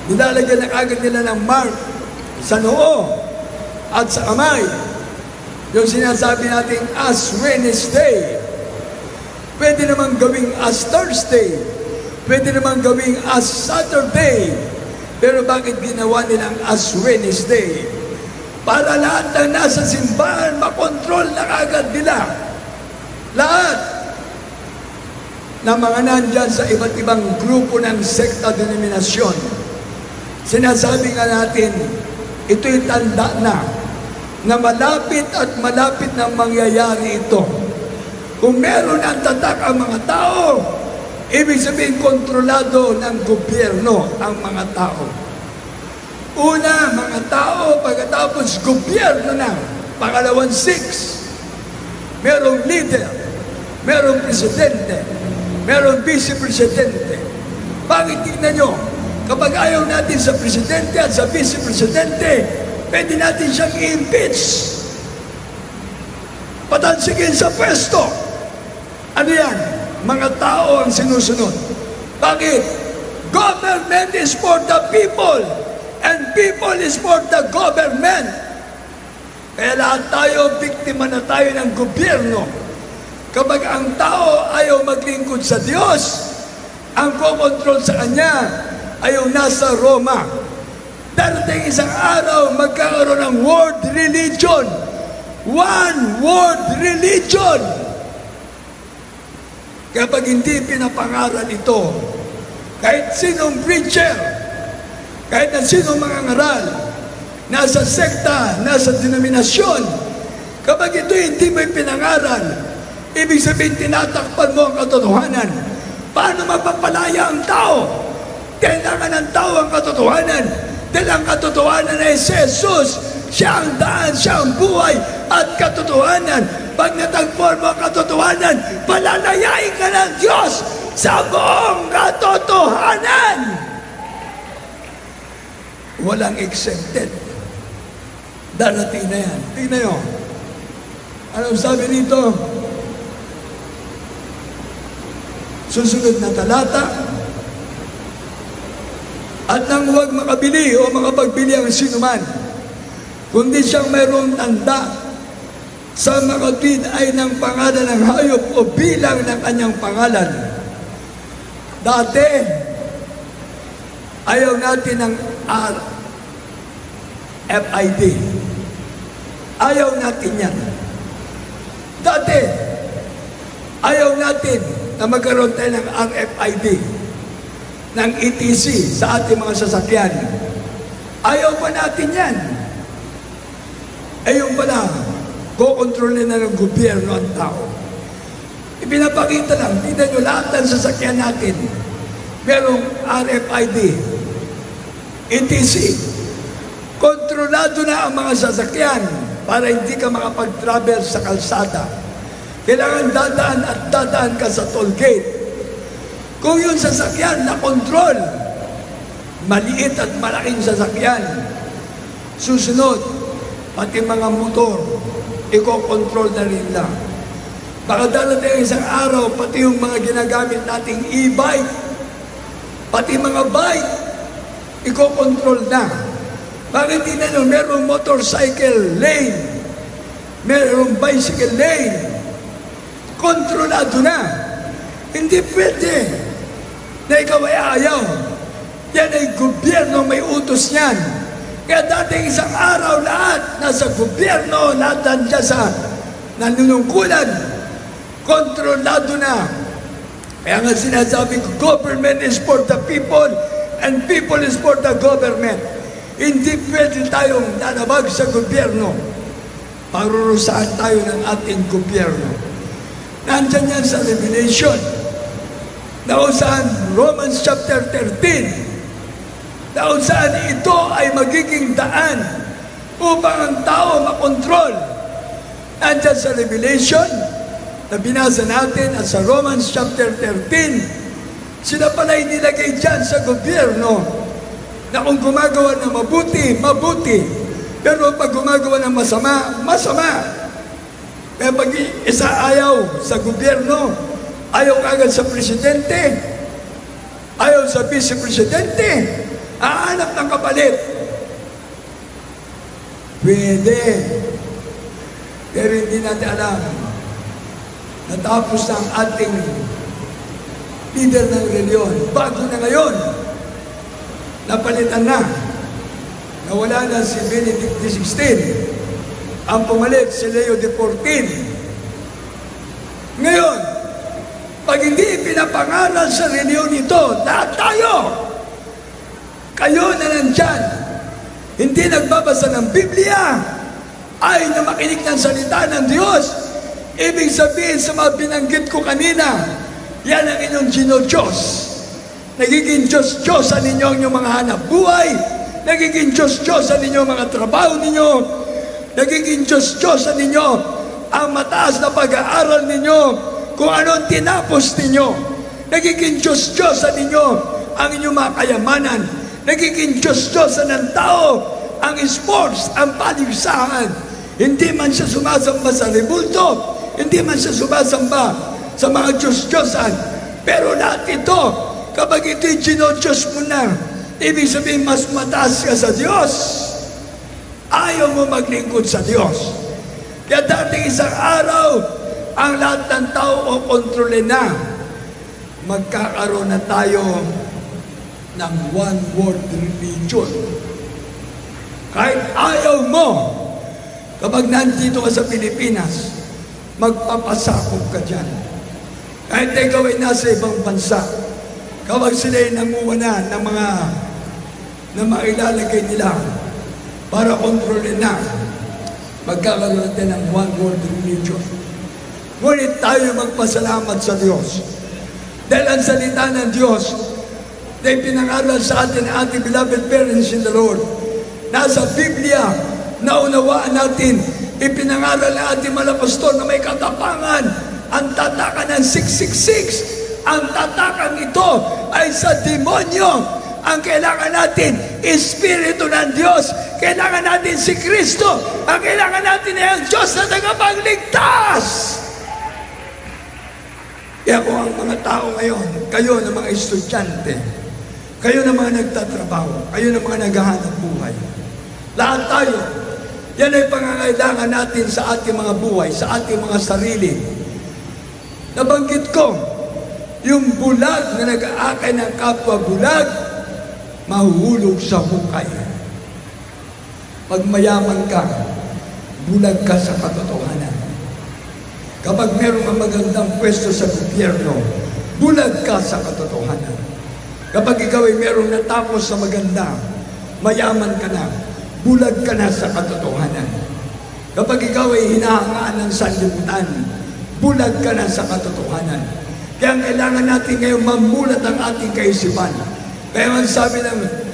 nilalagyan na agad nila ng mark sa noo at sa kamay. Yung sinasabi natin as Wednesday, pwede naman gawing as Thursday, pwede naman gawing as Saturday, pero bakit ginawa nilang as Wednesday? Para lahat ng nasa simbahan, makontrol na agad nila. Lahat na mga nandyan sa iba't ibang grupo ng sekta denominasyon. Sinasabi nga natin, ito'y tanda na malapit at malapit na mangyayari ito. Kung meron ang tatak ang mga tao, ibig sabihin kontrolado ng gobyerno ang mga tao. Una, mga tao, pagkatapos gobyerno na. Pangalawang 6, merong leader, merong presidente, merong vice-presidente. Bakit tignan nyo? Kapag ayaw natin sa presidente at sa vice-presidente, pwede natin siyang i-impeach. Patansigin sa pwesto. Ano yan? Mga tao ang sinusunod. Bakit? Government is for the people, and people is for the government. Kaya lahat tayo, biktima na tayo ng gobyerno. Kapag ang tao ayaw maglingkod sa Diyos, ang kukontrol sa Kanya ayaw nasa Roma. Darating isang araw, magkakaroon ng world religion. One world religion. Kapag hindi pinapangaral ito, kahit sinong preacher, kahit na sinong mga ngaral, nasa sekta, nasa denominasyon, kapag ito hindi mo pinangaral, ibig sabihin tinatakpan mo ang katotohanan. Paano mapapalaya ang tao? Kailangan ng tao ang katotohanan. Dahil ang katotohanan ay si Jesus. Siya ang daan, siya ang buhay at katotohanan. Pag natagpuan mo ang katotohanan, palalayain ka ng Diyos sa buong katotohanan. Walang exempted. Darating na yan. Tingnan nyo. Anong sabi nito? Susunod na talata. At nang huwag makabili o makapagbili ang sinuman, kundi siyang mayroong tanda sa makatwid ay ng pangalan ng hayop o bilang ng kanyang pangalan. Dati, ayaw natin ng RFID. Ayaw natin yan. Dati, ayaw natin na magkaroon tayo ng RFID, ng ETC sa ating mga sasakyan. Ayaw pa natin yan. Ayun pala, kukontrolin na ng gobyerno ang tao. Ipinapakita lang, tingnan nyo lahat ng sasakyan natin. Merong RFID, ETC. Kontrolado na ang mga sasakyan para hindi ka makapag-travel sa kalsada. Kailangan dadaan at dadaan ka sa toll gate. Kung yung sasakyan na kontrol, maliit at malaking sasakyan, susunod, pati mga motor, iko-control na rin lang. Baka darating isang araw, pati yung mga ginagamit nating e-bike, pati mga bike, iko-control na. Bakit hindi na nyo, merong motorcycle lane, merong bicycle lane, kontrolado na. Hindi pwede na ikaw ay ayaw. Yan ay gobyerno may utos niyan. Kaya dating isang araw lahat nasa gobyerno, lahat nandiyan sa nanunungkulan, kontrolado na. Kaya nga sinasabi ko, government is for the people and people is for the government. Hindi pwede tayong lalabag sa gobyerno. Parurusahan tayo ng ating gobyerno. Nandyan yan sa Revelation. Na saan Romans chapter 13. Na saan ito ay magiging daan upang ang tao makontrol. Nandyan sa Revelation na binasa natin at sa Romans chapter 13, sila pala inilagay dyan sa gobyerno na kung gumagawa ng mabuti, mabuti. Pero pag gumagawa ng masama, masama. Kaya pag isa ayaw sa gobyerno, ayaw kagad sa presidente, ayaw sa vice-presidente, aanap ng kapalit. Pwede. Pero hindi natin alam. Natapos na ang ating leader ng reliyon. Bago na ngayon, napalitan na. Nawala na si Benedict XVI. Ang pumalit si Leo XIV. Ngayon, pag hindi pinapangaral sa reliyon ito, lahat tayo, kayo na nandyan, hindi nagbabasa ng Biblia, ay na makinig ng salita ng Diyos, ibig sabihin sa mga binanggit ko kanina, yan ang inyong Diyos. Nagiging Diyos sa ninyo ang inyong mga hanap buhay, nagiging Diyos sa ninyo ang mga trabaho ninyo, nagiging Diyos sa ninyo ang mataas na pag-aaral ninyo, kung anong tinapos ninyo, nagiging Diyos sa ninyo ang inyong mga kayamanan, nagiging Diyos ng tao ang sports, ang paligsahan. Hindi man siya sumasamba sa rebulto, hindi man siya sumasamba sa mga Diyos-Diyosan, pero lahat ito, kapag ito'y Diyos mo na, ibig sabihin mas mataas ka sa Diyos. Ayaw mo maglingkod sa Diyos. Kaya dating isang araw, ang lahat ng tao o kontrolin na, magkakaroon na tayo ng one world religion. Kahit ayaw mo, kapag nandito ka sa Pilipinas, magpapasakop ka dyan. Kahit ikaw ay nasa ibang bansa, kapag sila ay nanguha na ng mga na mailalagay nila para kontrolin na, magkakaroon natin ng one world religion. Ngunit tayo magpasalamat sa Diyos. Dahil ang salita ng Diyos na ipinangaral sa atin ng ating beloved parents in the Lord, nasa Biblia, naunawaan natin, ipinangaral ng ating mga pastor na may katapangan, ang tatakan ng 666. Ang tatakan ito ay sa demonyo. Ang kailangan natin, Espiritu ng Diyos. Kailangan natin si Kristo. Ang kailangan natin ay ang Diyos na tagapagligtas. Kaya kung ang mga tao ngayon, kayo na mga estudyante, kayo na mga nagtatrabaho, kayo na mga naghahanap buhay, lahat tayo, yan ay pangangailangan natin sa ating mga buhay, sa ating mga sarili. Nabanggit ko, yung bulag na nag-aakay ng kapwa bulag, mahuhulog sa hukay. Pag mayaman ka, bulag ka sa katotohanan. Kapag meron kang magandang pwesto sa gobyerno, bulag ka sa katotohanan. Kapag ikaw ay merong natapos sa maganda, mayaman ka na, bulag ka na sa katotohanan. Kapag ikaw ay hinahangaan ng sanlibutan, bulag ka na sa katotohanan. Kaya kailangan natin ngayon mamulat ang ating kaisipan. Kaya man sabi ng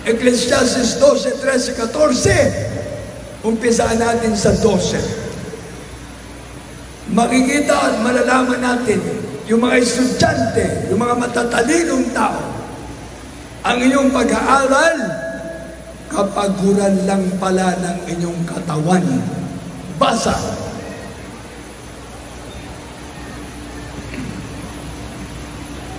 Ecclesiastes 12, 13, 14, umpisaan natin sa 12. Makikita at malalaman natin yung mga estudyante, yung mga matatalinong tao, ang inyong pag-aaral, kapaguran lang pala ng inyong katawan. Basa.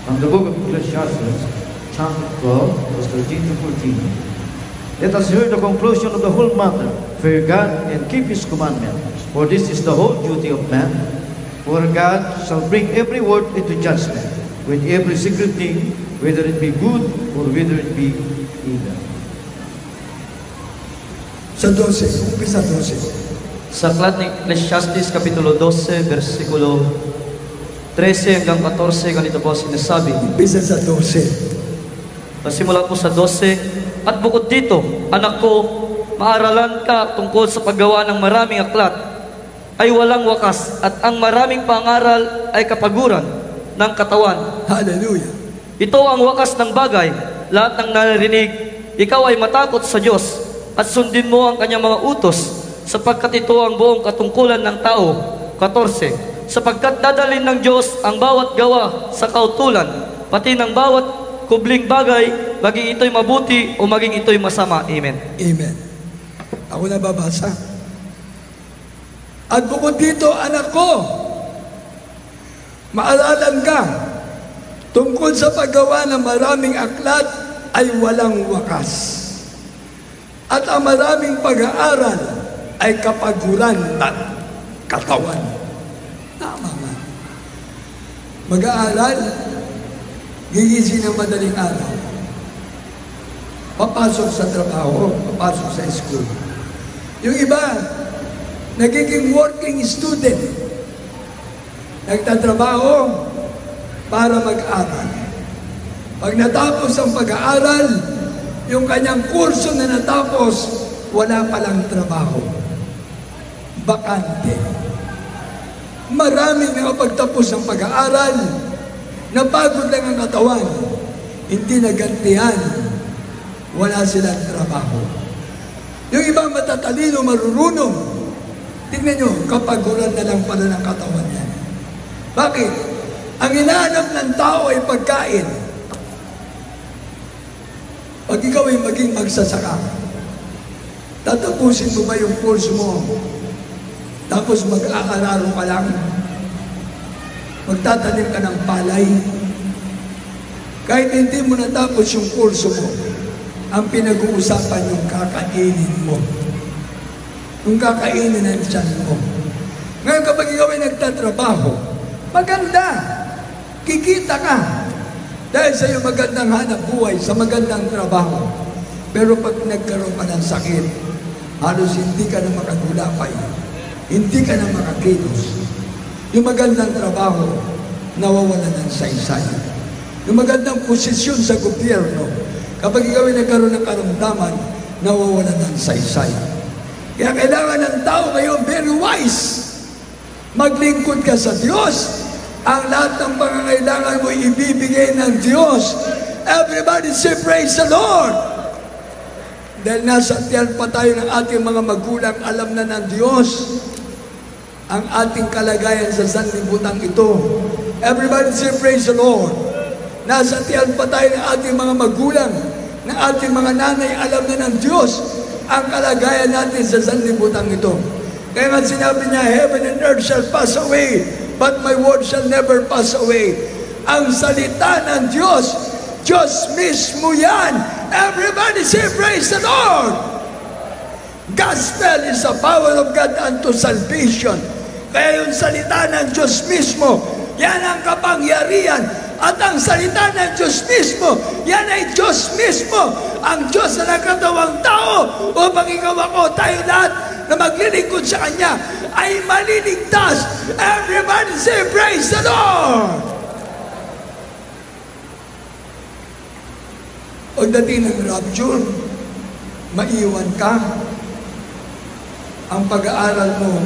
From the book of Ecclesiastes, chapter 12, verse 13 to 14. Let us hear the conclusion of the whole matter. Fear God and keep His commandments, for this is the whole duty of man. For God shall bring every word into judgment, with every secret thing, whether it be good or whether it be evil. Sa 12, umpisa 12. Sa aklat ng Ecclesiastes, Kapitulo 12, versikulo 13 hanggang 14, ganito po sinasabi. Umpisa sa 12. Pasimula po sa 12. At bukod dito, anak ko, maaralan ka tungkol sa paggawa ng maraming aklat, ay walang wakas, at ang maraming pangaral ay kapaguran ng katawan. Hallelujah. Ito ang wakas ng bagay, lahat ng naririnig, ikaw ay matakot sa Diyos, at sundin mo ang kanyang mga utos, sapagkat ito ang buong katungkulan ng tao. 14. Sapagkat dadalhin ng Diyos ang bawat gawa sa kautulan, pati ng bawat kubling bagay, maging ito'y mabuti o maging ito'y masama. Amen. Amen. Ako na babasa. At bukod dito, anak ko, maalalan ka, tungkol sa paggawa ng maraming aklat ay walang wakas. At ang maraming pag-aaral ay kapaguran ng katawan. Tama nga. Mag-aaral, gigising ng madaling araw. Papasok sa trabaho, papasok sa school. Yung iba, nagiging working student. Nagtatrabaho para mag-aral. Pag natapos ang pag-aaral, yung kanyang kurso na natapos, wala palang trabaho. Bakante. Maraming nakapagtapos ng pag-aaral, napagod lang ang katawan, hindi nagantihan, wala silang trabaho. Yung ibang matatalino, marurunong, tingnan nyo, kapaguran na lang pala ng katawan yan. Bakit? Ang hinahanap ng tao ay pagkain. Pag ikaw ay maging magsasaka, tatapusin mo ba yung kurso mo? Tapos mag-aaral ka lang? Magtatanim ka ng palay? Kahit hindi mo natapos yung kurso mo, ang pinag-uusapan yung kakainin mo. Yung kakainin ng tiyan mo. Ngayon kapag ikaw ay nagtatrabaho, maganda. Kikita ka. Dahil sa iyong magandang hanap buhay, sa magandang trabaho. Pero pag nagkaroon ka ng sakit, halos hindi ka na makagulapay. Hindi ka na makakilos. Yung magandang trabaho, nawawala ng saysay. Yung magandang posisyon sa gobyerno, kapag ikaw ay nagkaroon ng karamdaman, nawawala ng saysay. Kaya kailangan ng tao ngayon very wise. Maglingkod ka sa Diyos. Ang lahat ng pangangailangan mo ibibigay ng Diyos. Everybody say praise the Lord. Dahil nasa tiyan pa tayo ng ating mga magulang, alam na ng Diyos ang ating kalagayan sa sanlibutan ito. Everybody say praise the Lord. Nasa tiyan pa tayo ng ating mga magulang, ng ating mga nanay, alam na ng Diyos ang kalagayan natin sa sanlibutan ito. Kaya nga sinabi niya, heaven and earth shall pass away, but my word shall never pass away. Ang salita ng Diyos, Diyos mismo yan. Everybody say praise the Lord. Gospel is the power of God unto salvation. Kaya yung salita ng Diyos mismo, yan ang kapangyarihan At ang salita ng Diyos mismo, yan ay Diyos mismo, ang Diyos na nagkatawang tao, upang ikaw ako, tayo lahat na maglilingkod sa Kanya, ay maliligtas. Everybody say, praise the Lord! Pagdating ng rapture, maiwan ka, ang pag-aaral mo,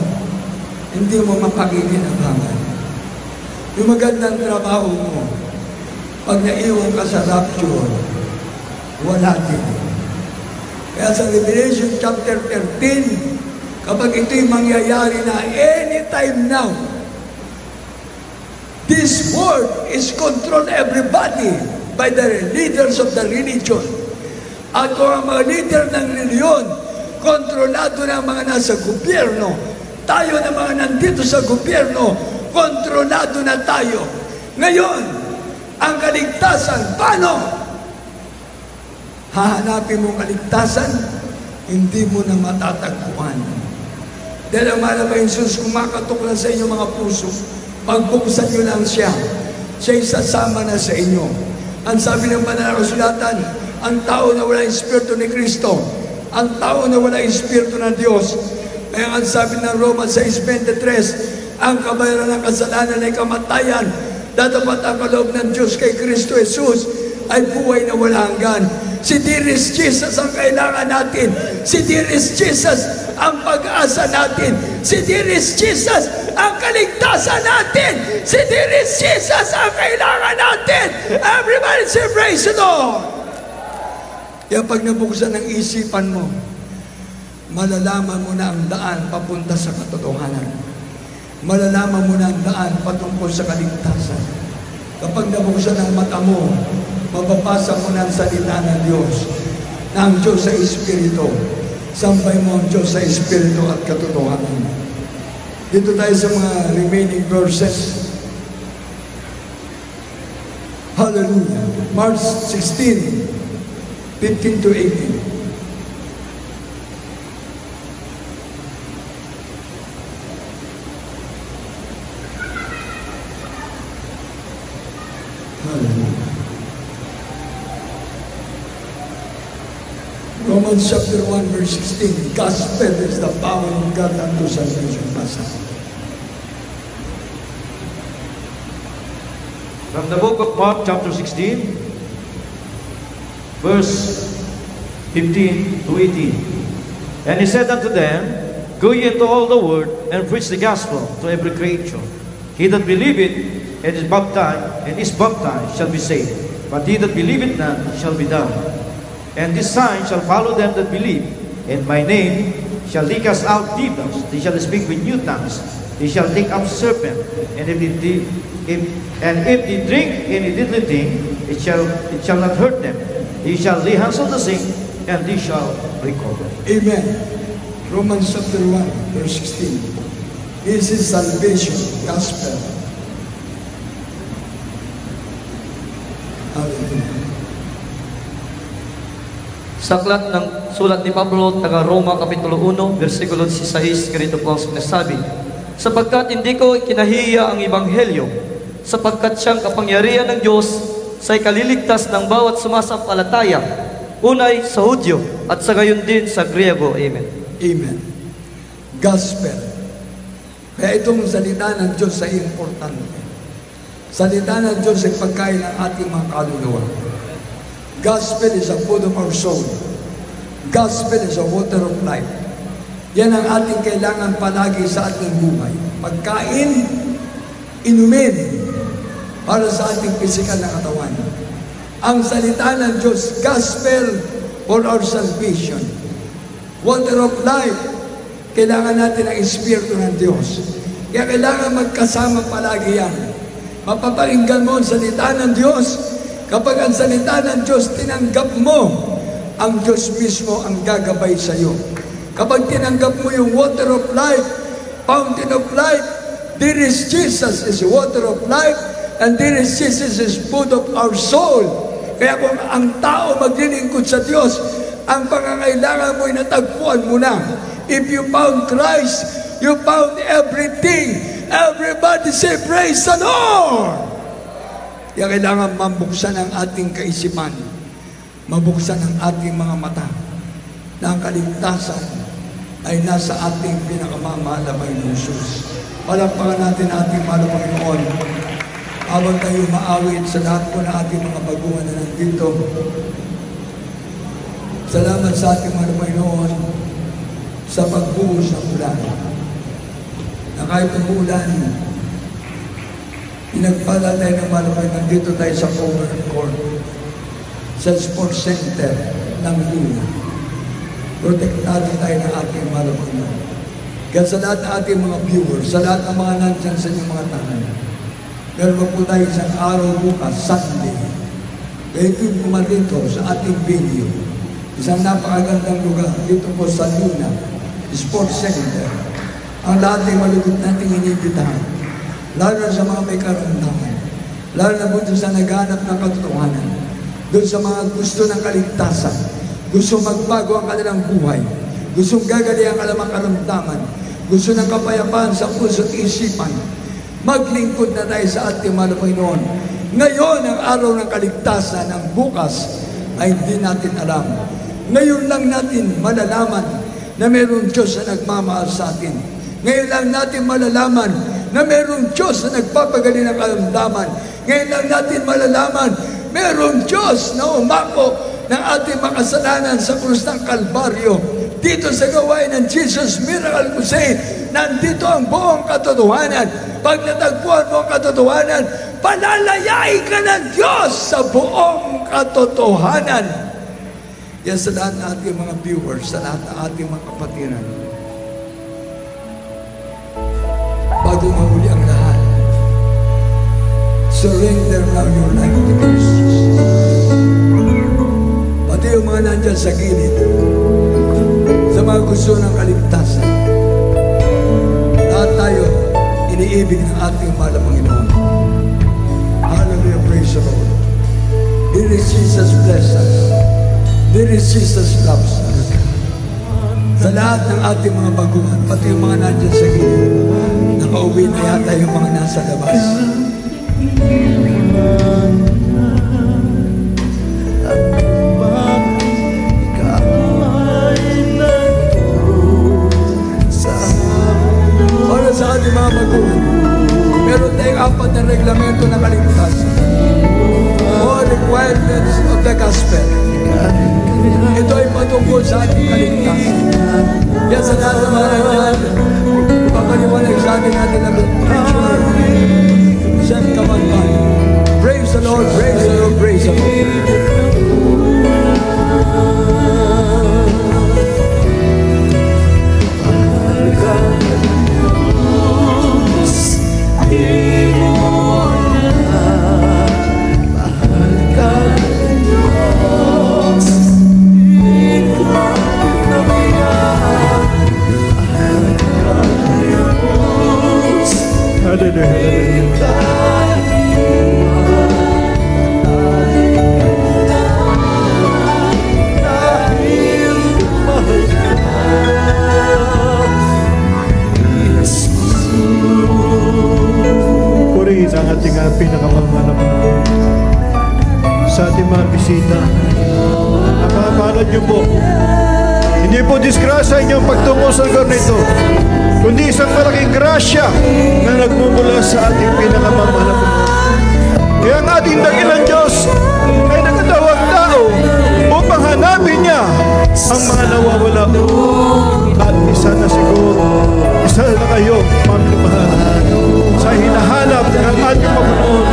hindi mo mapagiginabangan. Yung magandang trabaho mo, pag naiwan ka sa rapture, wala din. Kaya sa Revelation chapter 13, kapag ito'y mangyayari na anytime now, this world is controlled everybody by the leaders of the religion. At kung ang mga leader ng reliyon, kontrolado ng mga nasa gobyerno, tayo na mga nandito sa gobyerno, kontrolado na tayo. Ngayon, ang kaligtasan, paano? Hahanapin mo kaligtasan, hindi mo na matatagpuan. Dahil ang mahal na Jesus, kumakatok na sa inyo mga puso, pagbuksan nyo lang siya, siya'y sasama na sa inyo. Ang sabi ng banal na kasulatan, ang tao na wala Espiritu ni Kristo, ang tao na wala Espiritu ng Diyos. Kaya ang sabi ng Roma 6:23, ang kabayaran ng kasalanan ay kamatayan. Datapat ang kaloob ng Diyos kay Kristo Jesus ay buhay na wala hanggan. Si Dearest Jesus ang kailangan natin. Si Dearest Jesus ang pag-asa natin. Si Dearest Jesus ang kaligtasan natin. Si Dearest Jesus ang kailangan natin. Everybody say praise the Lord. Kaya pag nabuksan ang isipan mo, malalaman mo na ang daan papunta sa katotohanan. Malalaman mo na ang daan patungkol sa kaligtasan. Kapag nabuksan ang mata mo, mababasa mo na ang salita ng Diyos, na ang Diyos sa Espiritu. Sambay mo ang Diyos sa Espiritu at katotohanan. Dito tayo sa mga remaining verses. Hallelujah. Mark 16, 15 to 18. Romans chapter 1 verse 16, Gospel is the power of God unto salvation. From the book of Mark chapter 16, verse 15 to 18. And he said unto them, Go ye into all the world, and preach the gospel to every creature. He that believeth and is baptized shall be saved, but he that believeth not shall be damned. And this sign shall follow them that believe. In my name shall they cast out devils. They shall speak with new tongues. They shall take up serpents. And if they drink any deadly thing, it shall not hurt them. They shall lay hands on the sick, and they shall recover. Amen. Romans chapter 1, verse 16. This is salvation, gospel. Hallelujah. Sa aklat ng sulat ni Pablo, taga Roma, Kapitulo 1, versikulo 16, ganito po ang sinasabi, sapagkat hindi ko kinahiya ang Ebanghelyo, sapagkat siyang kapangyarihan ng Diyos sa ikaliligtas ng bawat sumasampalataya, unay sa Hudyo at sa gayon din sa Griego. Amen. Amen. Gospel. Kaya itong salita ng Diyos ay importante. Salita ng Diyos ay pagkain ng ating mga kaluluwa. Gospel is the food of our soul. Gospel is the water of life. Yan ang ating kailangan palagi sa ating buhay. Pagkain, inumin, para sa ating pisikal na katawan. Ang salita ng Diyos, gospel for our salvation. Water of life, kailangan natin ang Espiritu ng Diyos. Kaya kailangan magkasama palagi yan. Mapapakinggan mo ang salita ng Diyos. Kapag ang salita ng Diyos tinanggap mo, ang Diyos mismo ang gagabay sa iyo. Kapag tinanggap mo yung water of life, fountain of life, there is Jesus is water of life, and there is Jesus is food of our soul. Kaya kung ang tao maglilingkod sa Diyos, ang pangangailangan mo ay natagpuan mo na. If you found Christ, you found everything. Everybody say, praise the Lord! Kaya kailangan mabuksan ang ating kaisipan, mabuksan ang ating mga mata, na ang kaligtasan ay nasa ating pinakamamahal na Panginoong Jesus. Palakpakan natin ating mahal na Panginoon habang tayo maawit sa lahat po na ating mga baguhan na nandito. Salamat sa ating mahal na Panginoon sa pagbuhos ng ulan. Na kahit umulan, pinagpala tayo ng mahal na Panginoon. Nandito tayo sa cover court, sa sports center ng Luna. Protektado tayo ng ating mahal na Panginoon. Kaya sa lahat ng ating mga viewers, sa lahat ng mga nandyan sa inyong mga tahanan, meron po tayo isang araw bukas, Sunday. Kaya ito'y pumarito sa ating video. Isang napakagandang lugar dito po sa Luna Sports Center. Ang lahat ay malugod nating inibitahan. Lalo na sa mga may karamdaman. Lalo na po sa naghanap ng katotohanan. Doon sa mga gusto ng kaligtasan. Gusto magbago ang kanilang buhay. Gustong gagali ang kanilang karamdaman. Gusto ng kapayapaan sa puso at isipan. Maglingkod na tayo sa ating mahal na Panginoon. Ngayon ang araw ng kaligtasan, ang bukas ay hindi natin alam. Ngayon lang natin malalaman na mayroong Diyos na nagmamahal sa atin. Ngayon lang natin malalaman na mayroong Diyos na nagpapagaling ng karamdaman. Ngayon lang natin malalaman mayroong Diyos na umako ng ating makasalanan sa krus ng Kalbaryo. Dito sa gawain ng Jesus Miracle Crusade, nandito ang buong katotohanan. Pag natagpuan mo ang katotohanan, palalayain ka ng Diyos sa buong katotohanan. Yan sa lahat ng ating mga viewers, sa lahat ng ating mga kapatiran. Bago mahuli ang lahat, surrender now your life to Christ. Pati yung mga nandyan sa gilid, sa mga gusto ng kaligtasan, lahat tayo iniibig ng ating mahal na Panginoon. Hallelujah, praise the Lord. Dear Jesus, bless us. Dear Jesus, loves us. Sa lahat ng ating mga baguhan, pati yung mga nandyan sa gilid, nakauwi na yata yung mga nasa labas. Para sa ating mga baguhan, meron tayong 4 na reglamento na kaligtasan. All requirements of the gospel. Ito ay patungkol sa ating kaligtasan. Kaya sa lahat ng mga nandyan, papaliwanag sa atin natin ang picture. Send commandment. Praise the Lord, praise the Lord, praise the Lord. Purihin ang ating pinakamamahal sa ating mga bisita. Napapalad niyo po. Hindi po disgrasya inyong pagtungo sa lugar nito, kundi isang malaking grasya na nagmumula sa ating pinakamamahal. Kaya ang ating dakilang Diyos ay nagkatawag tao upang hanapin niya ang mga nawawala. At isa na siguro, isa na kayo, mamahal, sa hinahanap ng ating Panginoon.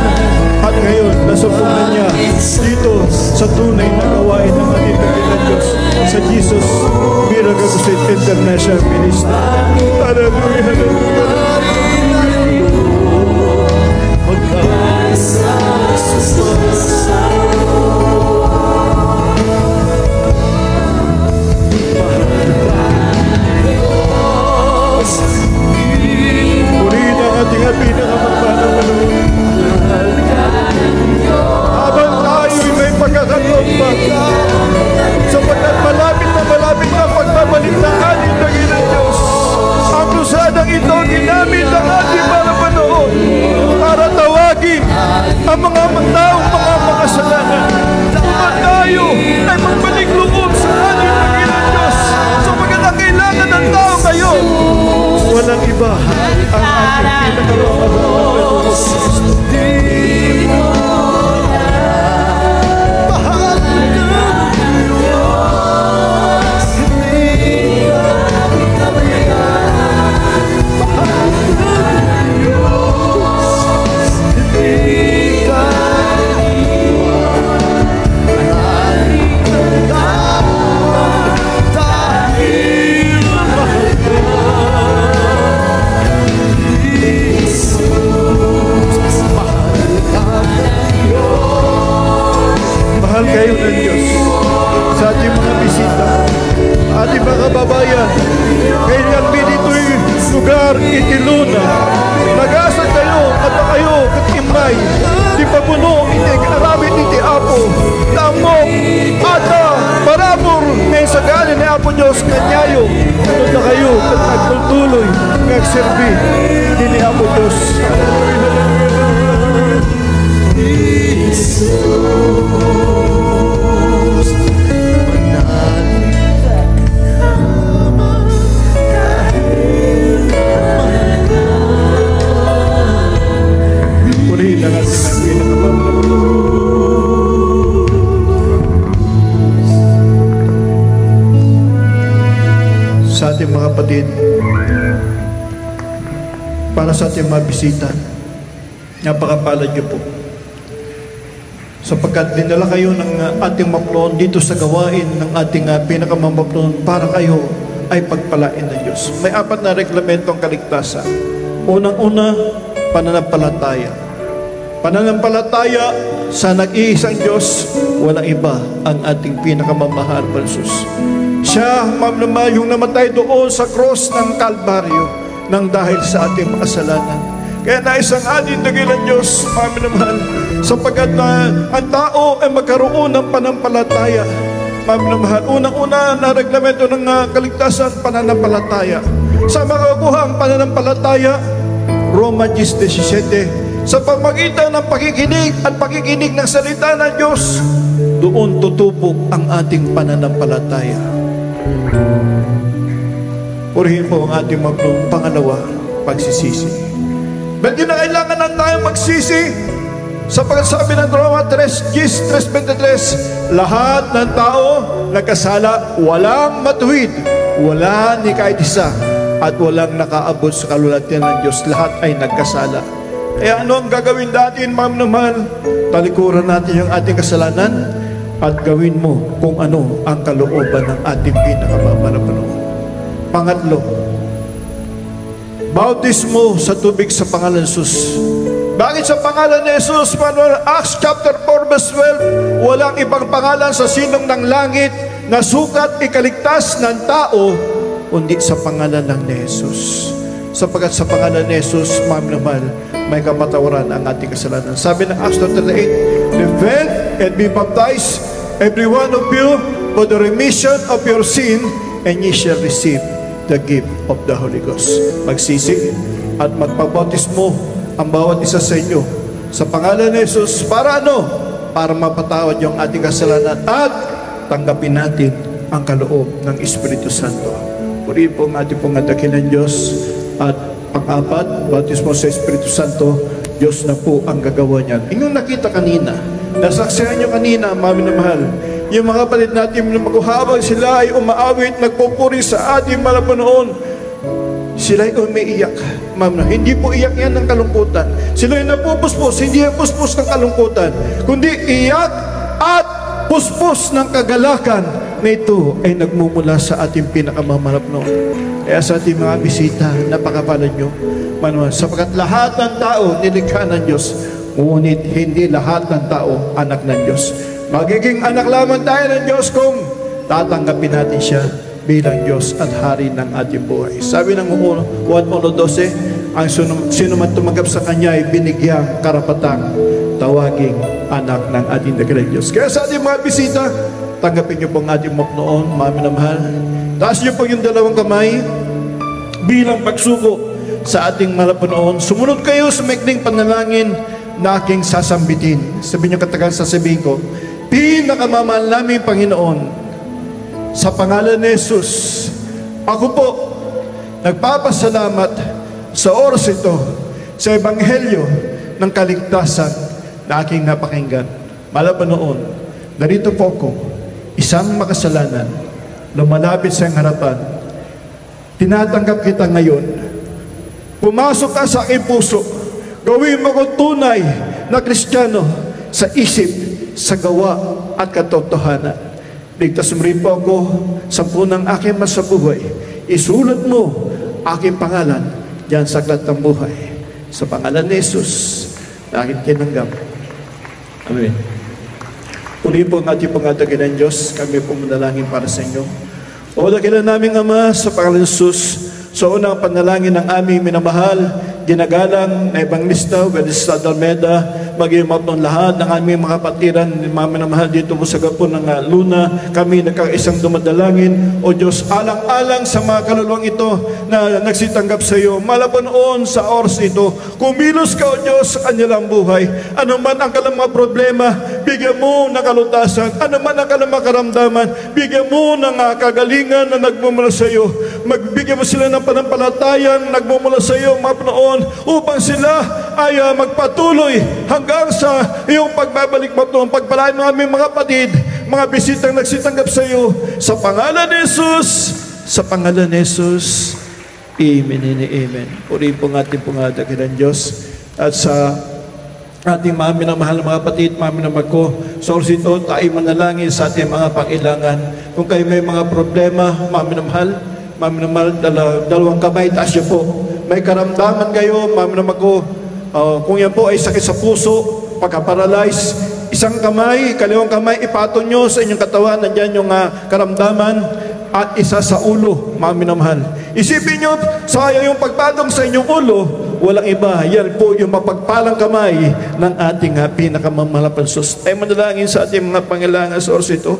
At ngayon, nasumpungan niya dito sa tunay na gawain ng ating dakilang Diyos sa Jesus Miracle Crusade International Ministry. Hallelujah, hallelujah. walang iba ang ating pinakamamahal. Mahal kayo ng Diyos sa ating mga bisita, ating mga kababayan. Kailan dito'y lugar itiluna. Nag-asa kayo at kayo katimay. Di papuno, iti karabit iti Apo. Tamok, ata, parabor, may sagani ni Apo Diyos kanyayo. Ano na kayo at nagtutuloy, nagserbi. Dini Apo Diyos. Purihin ang ating sa ating mga kapatid, para sa ating mga bisita, napakapalad niyo po. Sapagkat dinala kayo ng ating mapnoon dito sa gawain ng ating pinakamamapnoon para kayo ay pagpalain ng Diyos. May 4 na reglamento ang kaligtasan. Unang-una, pananampalataya. Pananampalataya sa nag-iisang Diyos, walang iba ang ating pinakamamahal na Jesus. Siya, yung namatay doon sa cross ng Kalbaryo nang dahil sa ating kasalanan. Kaya naisang ating dakilan Diyos, naman, sapagkat ang tao ay magkaroon ng panampalataya. Naman, unang-una na reglamento ng kaligtasan, pananampalataya. Sa makakuha ang pananampalataya, Roma 10:17, sa pamagitan ng pakikinig at pakikinig ng salita ng Diyos, doon tutupok ang ating pananampalataya. Purihin po ang ating magnong pangalawa, pagsisisi. Ba't yun na kailangan na tayo magsisi? Sapagkat sabi ng Roma 3:23, lahat ng tao nagkasala, walang matuwid, wala ni kahit isa, at walang nakaabot sa kalulatian ng Diyos. Lahat ay nagkasala. Kaya ano ang gagawin natin, ma'am naman? Talikuran natin yung ating kasalanan at gawin mo kung ano ang kalooban ng ating pinakamamahal. Pangatlo, bautismo sa tubig sa pangalan ni Jesus. Bakit sa pangalan ni Jesus? Acts chapter 4 verse 12, walang ibang pangalan sa sinong ng langit na sukat ikaligtas ng tao kundi sa pangalan ng ni Jesus. Sapagkat sa pangalan ni Jesus, ma'am naman, may kapatawaran ang ating kasalanan. Sabi ng Acts chapter 8, repent and be baptized, every one of you, for the remission of your sin, and ye shall receive the gift of the Holy Ghost. Magsisi at magpabautismo ang bawat isa sa inyo sa pangalan ni Jesus. Para ano? Para mapatawad yung ating kasalanan at tanggapin natin ang kaloob ng Espiritu Santo. Purihin po ang ating pong dakilan Diyos. At pang-apat, bautismo sa Espiritu Santo, Diyos na po ang gagawa niyan. Inyong nakita kanina, nasaksihan nyo kanina, mami na mahal, yung mga kapatid natin na magkuhabang sila ay umaawit, nagpupuri sa ating malapanoon, sila ay umiiyak. Ma'am, hindi po iyak yan ng kalungkutan. Sila ay napupuspos, hindi yan puspos ng kalungkutan, kundi iyak at puspos ng kagalakan na ito ay nagmumula sa ating pinakamamahal. Kaya sa ating mga bisita, napakapalad nyo, manuman, sapagkat lahat ng tao nilikha ng Diyos, ngunit hindi lahat ng tao anak ng Diyos. Magiging anak lamang tayo ng Diyos kung tatanggapin natin siya bilang Diyos at Hari ng ating buhay. Sabi ng Juan 1:12, ang sino man tumanggap sa Kanya ay binigyang karapatang tawaging anak ng ating dakilang Diyos. Kaya sa ating mga bisita, tanggapin niyo po ang ating mapnoon, mami na mahal. Taas niyo po yung dalawang kamay bilang pagsuko sa ating malapanoon. Sumunod kayo sa maikling panalangin na aking sasambitin. Sabi niyo katagal sasabihin ko, pinakamamahal namin Panginoon, sa pangalan ni Jesus, ako po, nagpapasalamat sa oras ito sa Ebanghelyo ng kaligtasan na aking napakinggan. Malaban noon, narito po ako, isang makasalanan, lumalapit sa iyong harapan. Tinatanggap kita ngayon. Pumasok ka sa aking puso. Gawin mo ko tunay na Kristiyano sa isip, sa gawa at katotohanan. Ligtas mo rin po ako sa punang aking masabuhay. Isulat mo aking pangalan diyan sa aklat ng buhay. Sa pangalan ni Jesus, na aking tinanggap. Amen. Puri po ang ating pangatagilan Diyos, kami po manalangin para sa inyo. O dakilan naming Ama, sa pangalan ni Jesus, sa unang panalangin ng aming minamahal, ginagalang na Evangelista Wednesday Dalmeda, maging mapong lahat ng aming mga kapatiran, minamahal dito mo sa gapon ng Luna, kami nagkaisang dumadalangin. O Diyos, alang-alang sa mga kaluluwang ito na nagsitanggap sa iyo, malapanoon sa oras ito, kumilos ka o Diyos sa kanilang buhay. Ano man ang kanilang mga problema, bigyan mo ng kalutasan. Ano man ang kanilang mga karamdaman, bigyan mo ng kagalingan na nagmumula sa iyo. Magbigyan mo sila ng panampalatayang nagmumula sa iyo, mapanoon, upang sila ay magpatuloy hanggang sa iyong pagbabalik mo noon. Pagpalain mo aming mga kapatid, mga bisitang nagsitanggap sa iyo, sa pangalan ni Jesus, sa pangalan ni Jesus. Amen and amen. Puri po ng ating pangadakilan Diyos. At sa ating mga minamahal na mga kapatid, mga minamahal ko, sa oras ito, tayo manalangin sa ating mga pangailangan. Kung kayo may mga problema, mga minamahal, dalawang kamay, taas niyo po. May karamdaman kayo, mga minamahal ko, kung yan po ay sakit sa puso, pagka-paralyze, isang kamay, kaliwang kamay, ipatong nyo sa inyong katawan, nandyan yung karamdaman, at isa sa ulo, mga minamahal. Isipin nyo, sayang yung pagpatong sa inyong ulo, walang iba, yan po yung mapagpalang kamay ng ating pinakamamahal na Pansus. Ay manalangin sa ating mga pangailangan sa oras ito.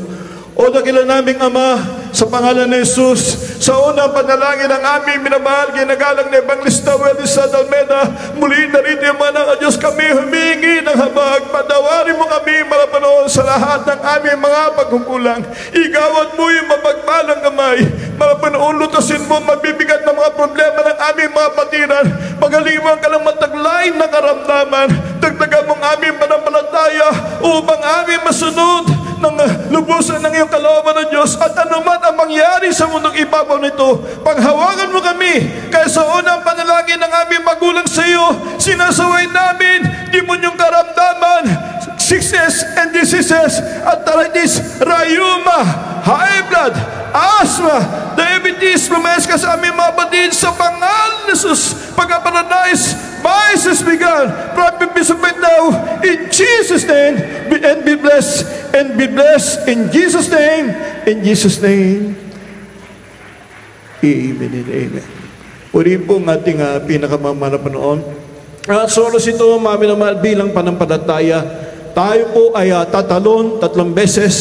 O dakilan naming Ama, sa pangalan ni Jesus, sa unang panalangin ng aming minamahal, ginagalang na Evangelista Wednesday Dalmeda, muli na rin yung mga ng Diyos, kami humingi ng habag, patawarin mo kami malapanoon sa lahat ng aming mga pagkukulang. Igawad mo yung mapagpalang kamay, malapanoon, lutasin mo mabibigat na mga problema ng aming mga patiran, magaling mo ang kalang mataglayin na karamdaman, dagdagan mong aming panampalataya upang aming masunod ng lubusan ng iyong kalooban ng Diyos, at anuman ang mangyari sa mundong ibabaw nito, panghawagan mo kami. Kaya sa unang panalangin ng aming magulang sa iyo, sinasaway namin demonyong karamdaman, sickness and diseases, arthritis, rheuma, high blood, asthma, diabetes, lumayas ka sa aming mga batid sa pangalan ni Jesus. Pagka-paradise, vices began, prophet right now, in Jesus' name, and be blessed, and be blessed, in Jesus' name, in Jesus' name. Amen and amen. Puri po ang ating pinakamamahal na Panginoon. Sa oras ito, mga minamahal, bilang panampalataya, tayo po ay tatalon 3 beses.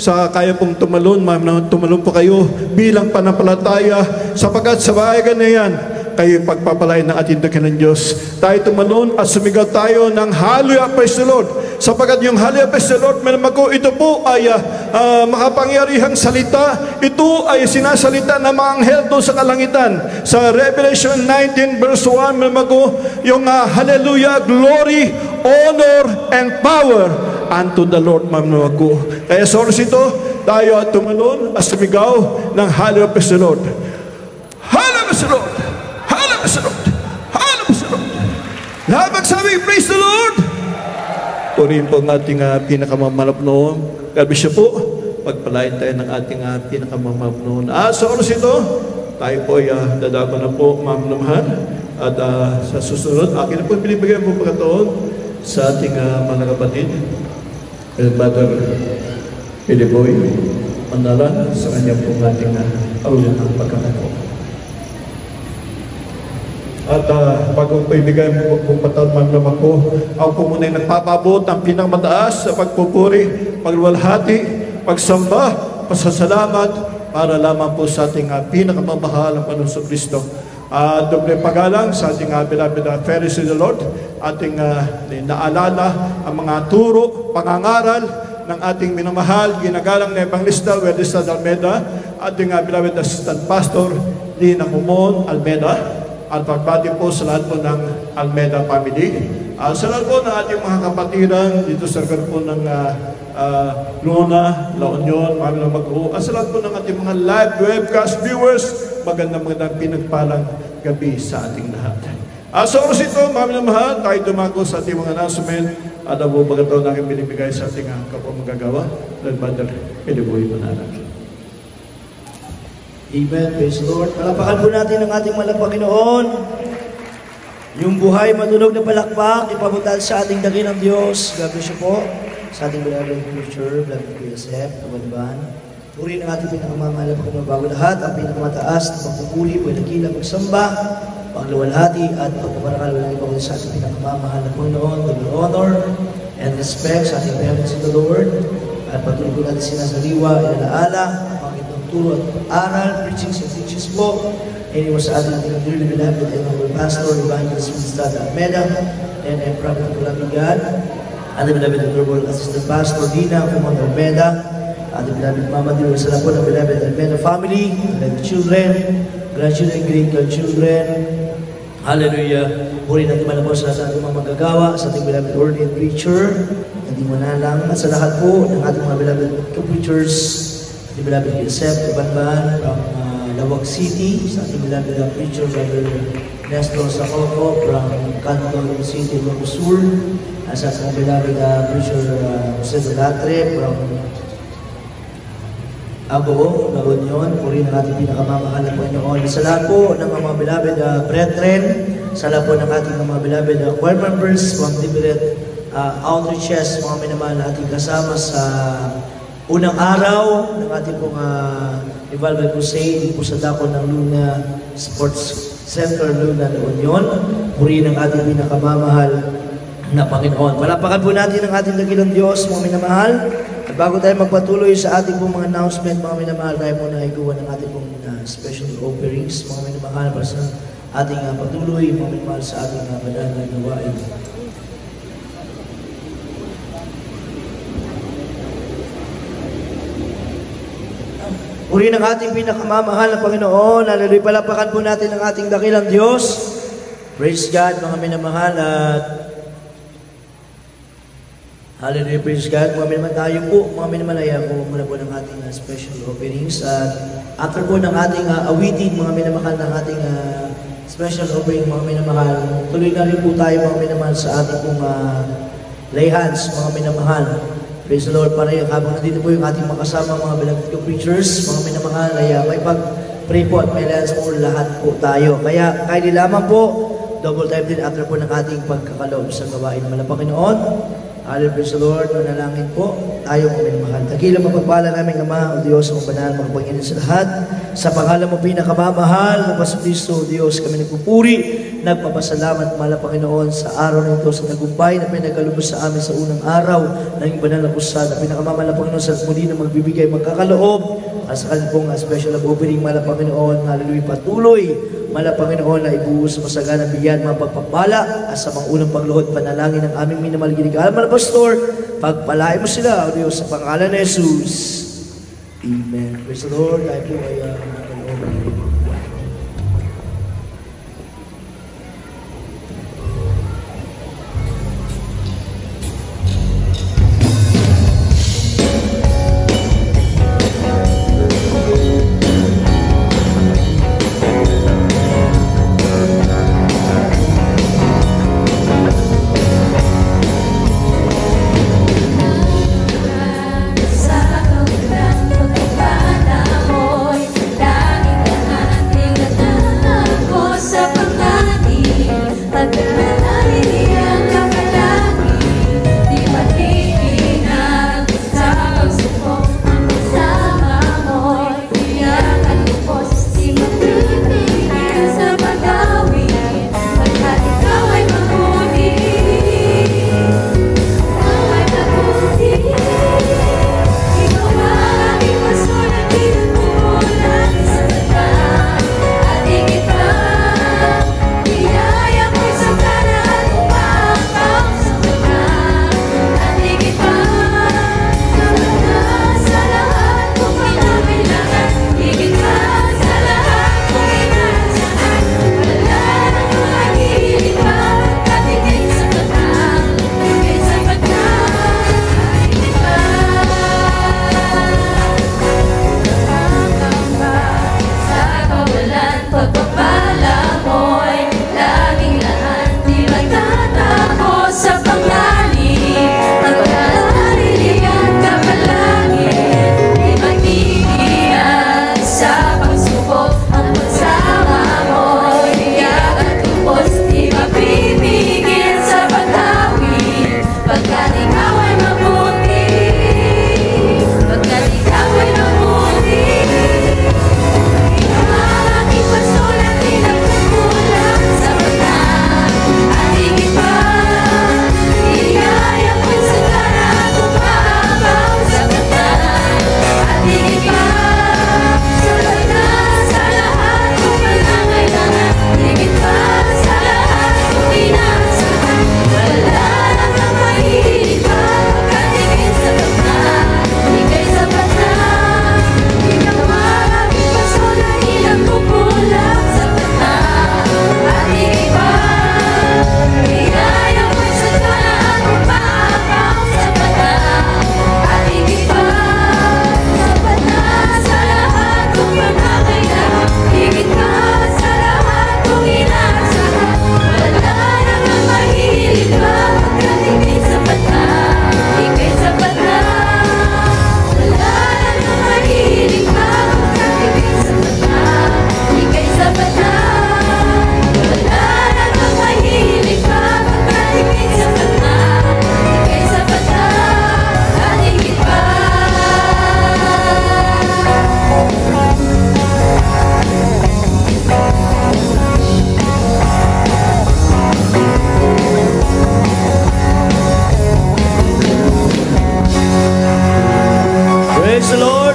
Sa kaya pong tumalon, tumalon po kayo bilang panampalataya, sapagkat sa bahagan na yan, kayo pagpapalain ng ating dakilang Diyos. Tayo tumalon at sumigaw tayo ng Hallelujah, praise the Lord. Sapagkat yung Hallelujah, praise the Lord, ito po ay makapangyarihang salita. Ito ay sinasalita ng mga anghel doon sa kalangitan. Sa Revelation 19 verse 1, yung Hallelujah, glory, honor, and power unto the Lord, Kaya sa oras ito, tayo at tumalon at sumigaw ng Hallelujah, praise the Lord. Hallelujah, praise the Lord. Hallelujah, Lord. Hallelujah, Lord. Lahat magsabi, praise the Lord. Purihin po ang ating pinakamamahal noon. God bless you po. Pagpalain tayo ng ating pinakamamahal noon. Sa oras ito, tayo po ay dadako na po, mamamahal. At sa susunod, akin na po pinibigyan po pagkataon sa ating mga kapatid. Brother Piliboy, manala sa kanya po ating aulit ng pagkakataon. At bago ko ibigay mo kung patalman naman ko, ako po muna yung nagpapabot ng pinakamataas sa pagpupuri, pagluwalhati, pagsamba, pasasalamat, para lamang po sa ating pinakamamahal ang Panginoon Kristo. Doble pagalang sa ating beloved Ferris in the Lord, ating naalala ang mga turo, pangangaral ng ating minamahal, ginagalang na Evangelista Wednesday Dalmeda, ating beloved Assistant Pastor, Lina Kumon Almeda. At pagbati po sa lahat po ng Almeda family. Sa lahat po ng ating mga kapatiran dito sa lugar po ng Luna, La Union, mga mag-o. Sa lahat po ng ating mga live webcast viewers, magandang pinagpalang gabi sa ating lahat. Sa oras ito, mga minamahal, tayo dumago sa ating mga announcement at ang buong bagataw na aking binibigay sa ating kapwa magagawa. Lord Brother, Eliboy Mananan. Amen. Praise the Lord. Palapakan po natin ang ating malak Panginoon. Yung buhay matunog na palakpak, ipabutal sa ating dakilang Diyos. God bless you po. Sa ating beloved preacher, beloved Yosef, Kabanban. Puri ng ating pinakamamahal na Panginoon bago lahat, ang pinakamataas na pagpupuri, pagkakila, pagsamba, pangluwalhati, at pagpaparakal ng ibang sa ating pinakamamahal na Panginoon, the honor and respect sa ating parents in the Lord. At patuloy po natin sinasaliwa, inalaala, turo at aral, preaching and teachings po. Anyway, sa ating dearly beloved and our pastor, Evangelist Winston Almeda, and I'm proud to love God. Ating beloved and honorable assistant pastor, Dina Kumon Almeda, ating beloved Mama Dear, sa lahat po ng beloved Almeda family, beloved children, grandchildren, great-grandchildren. Hallelujah. Puri natin man po sa ating mga magagawa, sa ating beloved ordained preacher, hindi mo na lang, at sa lahat po ng ating mga beloved co-preachers, the beloved Yosef Kabanban from Lawag City, sa ating beloved preacher, Brother Nestor Sacoco from Canton City, Sur, sa ating beloved preacher, Jose Delatre from Abo, La Union. Puri ng ating pinakamamahal na Panginoon. Sa lahat po ng mga beloved brethren, sa lahat po ng ating mga beloved choir members from different outreaches, mga minamahal na ating kasama sa unang araw ng ating pong Revival Crusade po sa dako ng Luna Sports Center, Luna, La Union. Puri ng ating pinakamamahal na Panginoon. Palapakan po natin ang ating dakilang Diyos, mga minamahal. At bago tayo magpatuloy sa ating pong mga announcement, mga minamahal, tayo muna iguan ng ating pong special offerings, mga minamahal, para sa ating patuloy, mga minamahal, sa ating banal na gawain. Puri ng ating pinakamamahal na Panginoon. Hallelujah. Palapakan po natin ang ating dakilang Diyos. Praise God, mga minamahal. At hallelujah, praise God. Mga minamahal tayo po. Mga minamahal, ayaw po muna po ng ating special offerings. At after po ng ating awitin, mga minamahal, ng ating special offering, mga minamahal, tuloy na rin po tayo, mga minamahal, sa ating pong lay hands, mga minamahal. Praise the Lord. Para yung habang nandito po yung ating makasama, mga beloved co-preachers, mga minamahal, ay may pag-pray po at may lance po lahat po tayo. Kaya kaili lamang po, double time din after po ng ating pagkakaloob sa gawain. Malang Panginoon, hallelujah, praise the Lord, manalangin po tayo, mga minamahal. Dakilang mapagpala namin, Ama, o Diyos, ang banal, mga Panginoon sa lahat. Sa pangalan mo pinakamamahal, na Paso Kristo, Diyos, kami nagpupuri, nagpapasalamat, mahal na Panginoon, sa araw na ito, sa tagumpay na pinagkalubos sa amin sa unang araw ng banal na pusada. Pinakamamahal na Panginoon, sa muli na magbibigay, magkakaloob, at sa kanyang pong special offering, mahal na Panginoon, hallelujah, patuloy, mahal na Panginoon, na ibuhos sa masaganang bigyan, mga pagpapala, at sa mga unang pagluhod, panalangin ng aming minamahal ginikaal. Mahal na Pastor, pagpalain mo sila, o Diyos, sa pangalan ni Jesus. Amen. Praise the Lord. Tayo po ay Sa kagulan, pagkapaan na amoy, langit na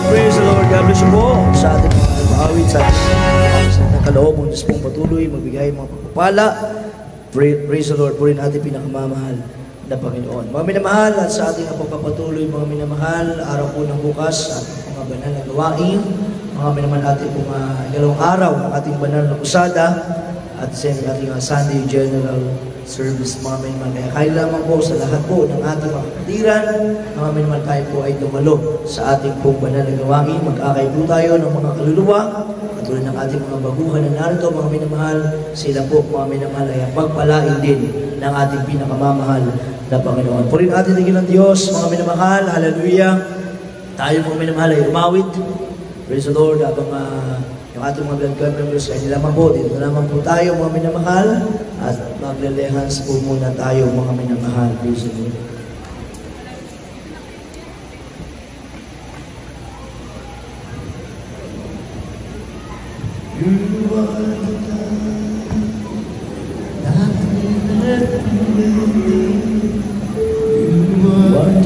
Praise the Lord. God bless you po sa ating mga nag-aawit, sa nakaloob ng Diyos pong patuloy, magbigay mga pagpapala. Praise the Lord po rin ating pinakamamahal na Panginoon. Mga minamahal, at sa ating pagpapatuloy, mga minamahal, araw po ng bukas, ating mga banal na gawain, mga minamahal ating mga ikalawang araw ng ating banal na kusada, at sa ating Sunday General Service, mga minamahal. Kaya kaya lamang po sa lahat po ng ating mga kapatiran, mga minamahal, tayo po ay dumalo sa ating pong banal na gawain. Mag-akay po tayo ng mga kaluluwa, katulad ng ating mga baguhan na narito, mga minamahal, sila po, mga minamahal, ay pagpalain din ng ating pinakamamahal na Panginoon. Purin ating tingin ng Diyos, mga minamahal, hallelujah. Tayo mga minamahal ay umawit. Praise the Lord, habang yung ating mga blood club members ay nilaman po, dito naman po tayo mga minamahal, at maglelehans po muna tayo mga minamahal. Praise the Lord.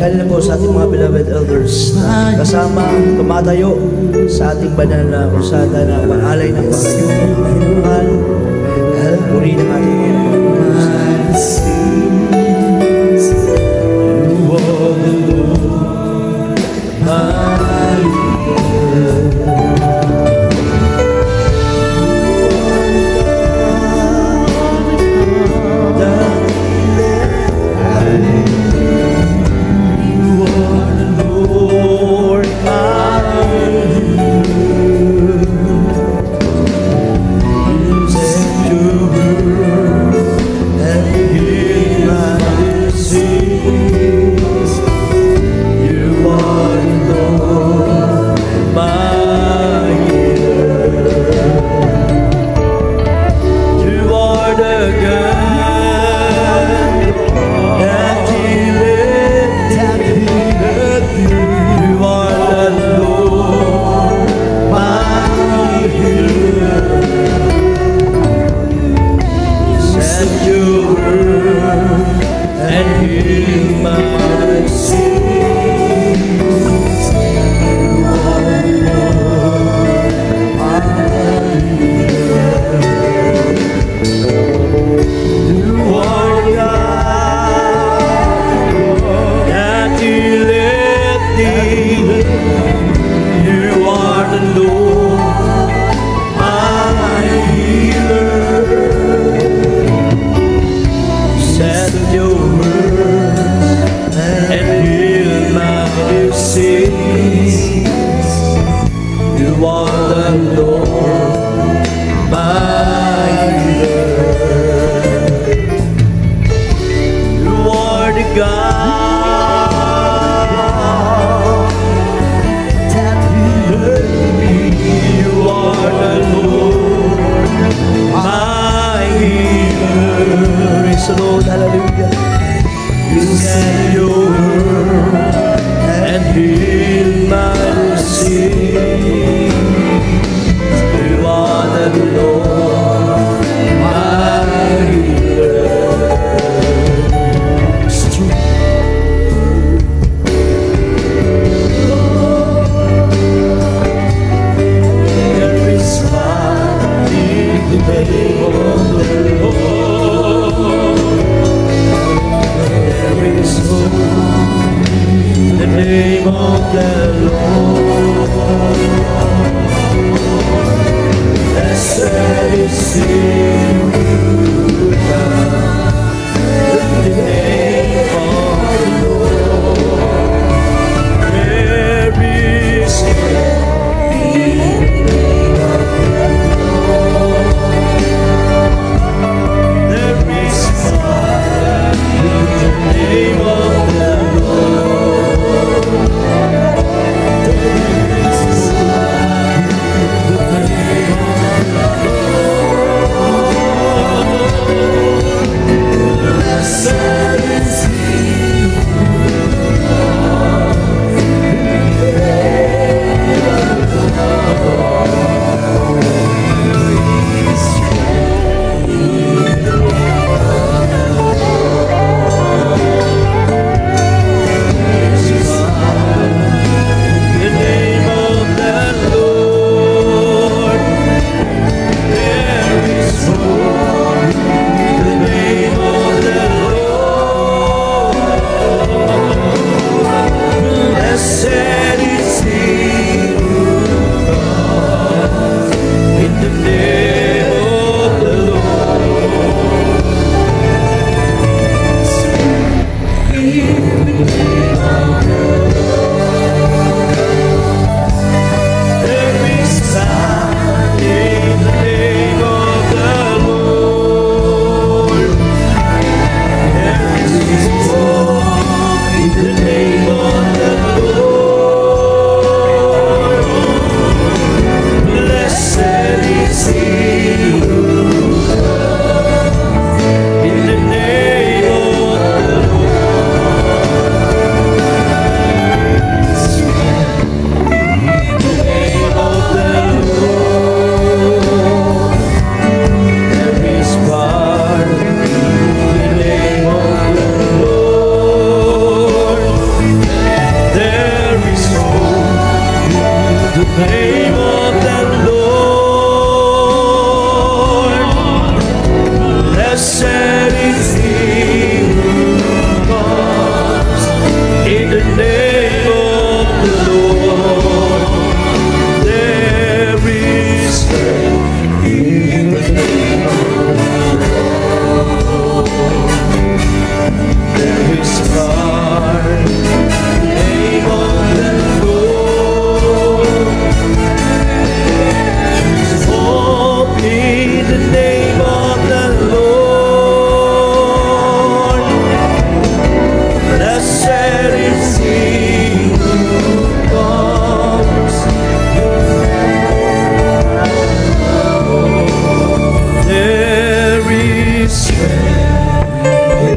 Kaya na po sa ating mga beloved elders na kasama, tumatayo sa ating banal na usada na pangalay ng pagkayungan, puri ng ating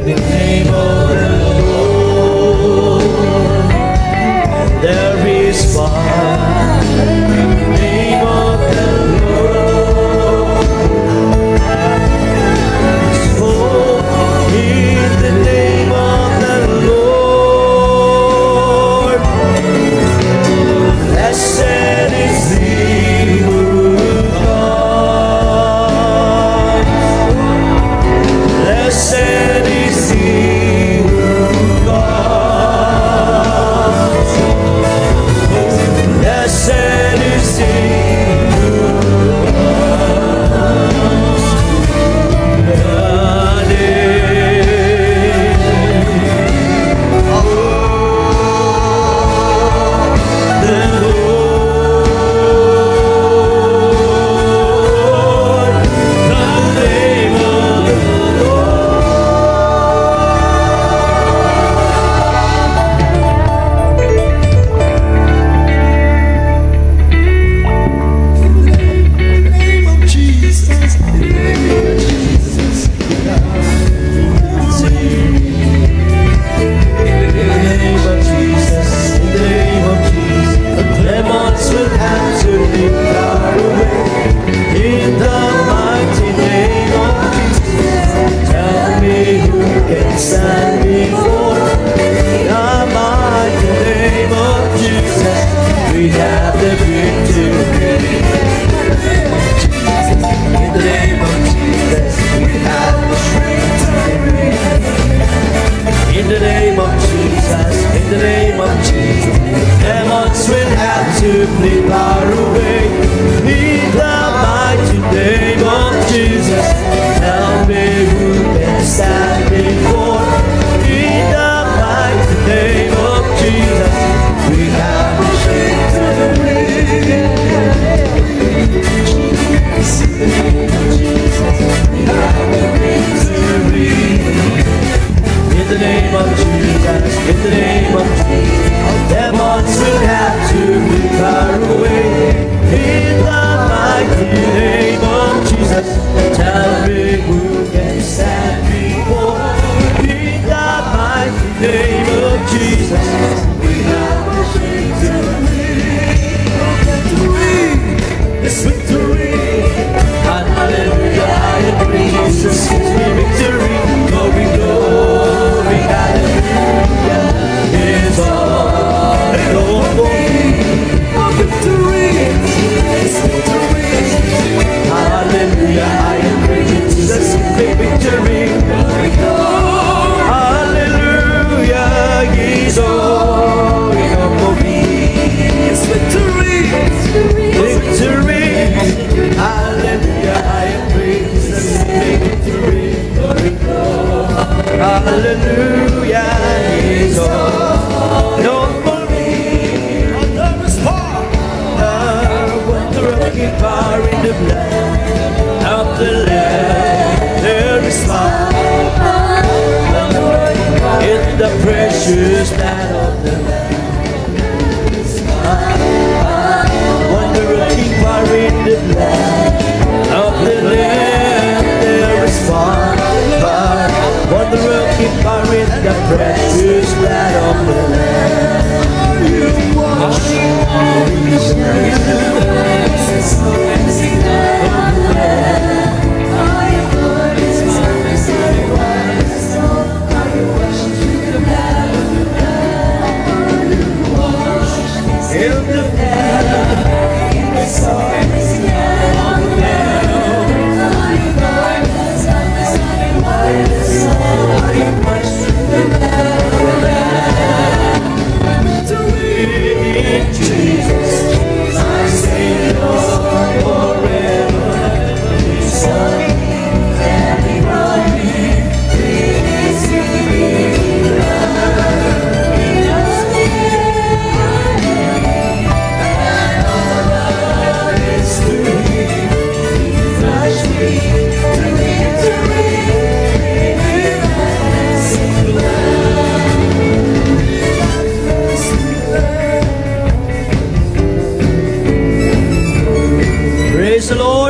the name of the Lord. And there is power in the name of the Lord. There's hope in the name of the Lord. Blessed is He who comes. Blessed is He who comes. Blessed is He who comes. The name of the Lord. The name of the Name of Jesus. In the name of Jesus. In the name of Jesus, in the name of Jesus, the demons will have to be far away. In the mighty name of Jesus, tell me who can stand before. In the mighty name of Jesus, we have the victory. In the name of Jesus, we have the strength. In the name of Jesus, in the name of Jesus, demons will have to flee far away. In the mighty name of Jesus, tell me who can stand before. In the mighty name of Jesus, we have the victory. In the name of Jesus, in the name of Jesus, demons will have to be far away. In the mighty name of Jesus, tell me who can stand before. In the mighty name of Jesus, we have the victory. It's victory. Hallelujah, I agree. Jesus gives me victory. Glory, glory, hallelujah. It's all for me. Victory. It's victory. Hallelujah, I agree. Jesus gives me victory. Glory, glory. Hallelujah, He's all for me. It's victory. Victory. Hallelujah, I agree. Jesus gives me victory. Glory, glory. Hallelujah, He's all for me. There is power. Wonder of King power in the blood of the Lamb. There is power in the precious blood of the Lamb. Wonder of King power in the blood of the Lamb. There is power. Wonder of King power in the precious blood of the Lamb. You wash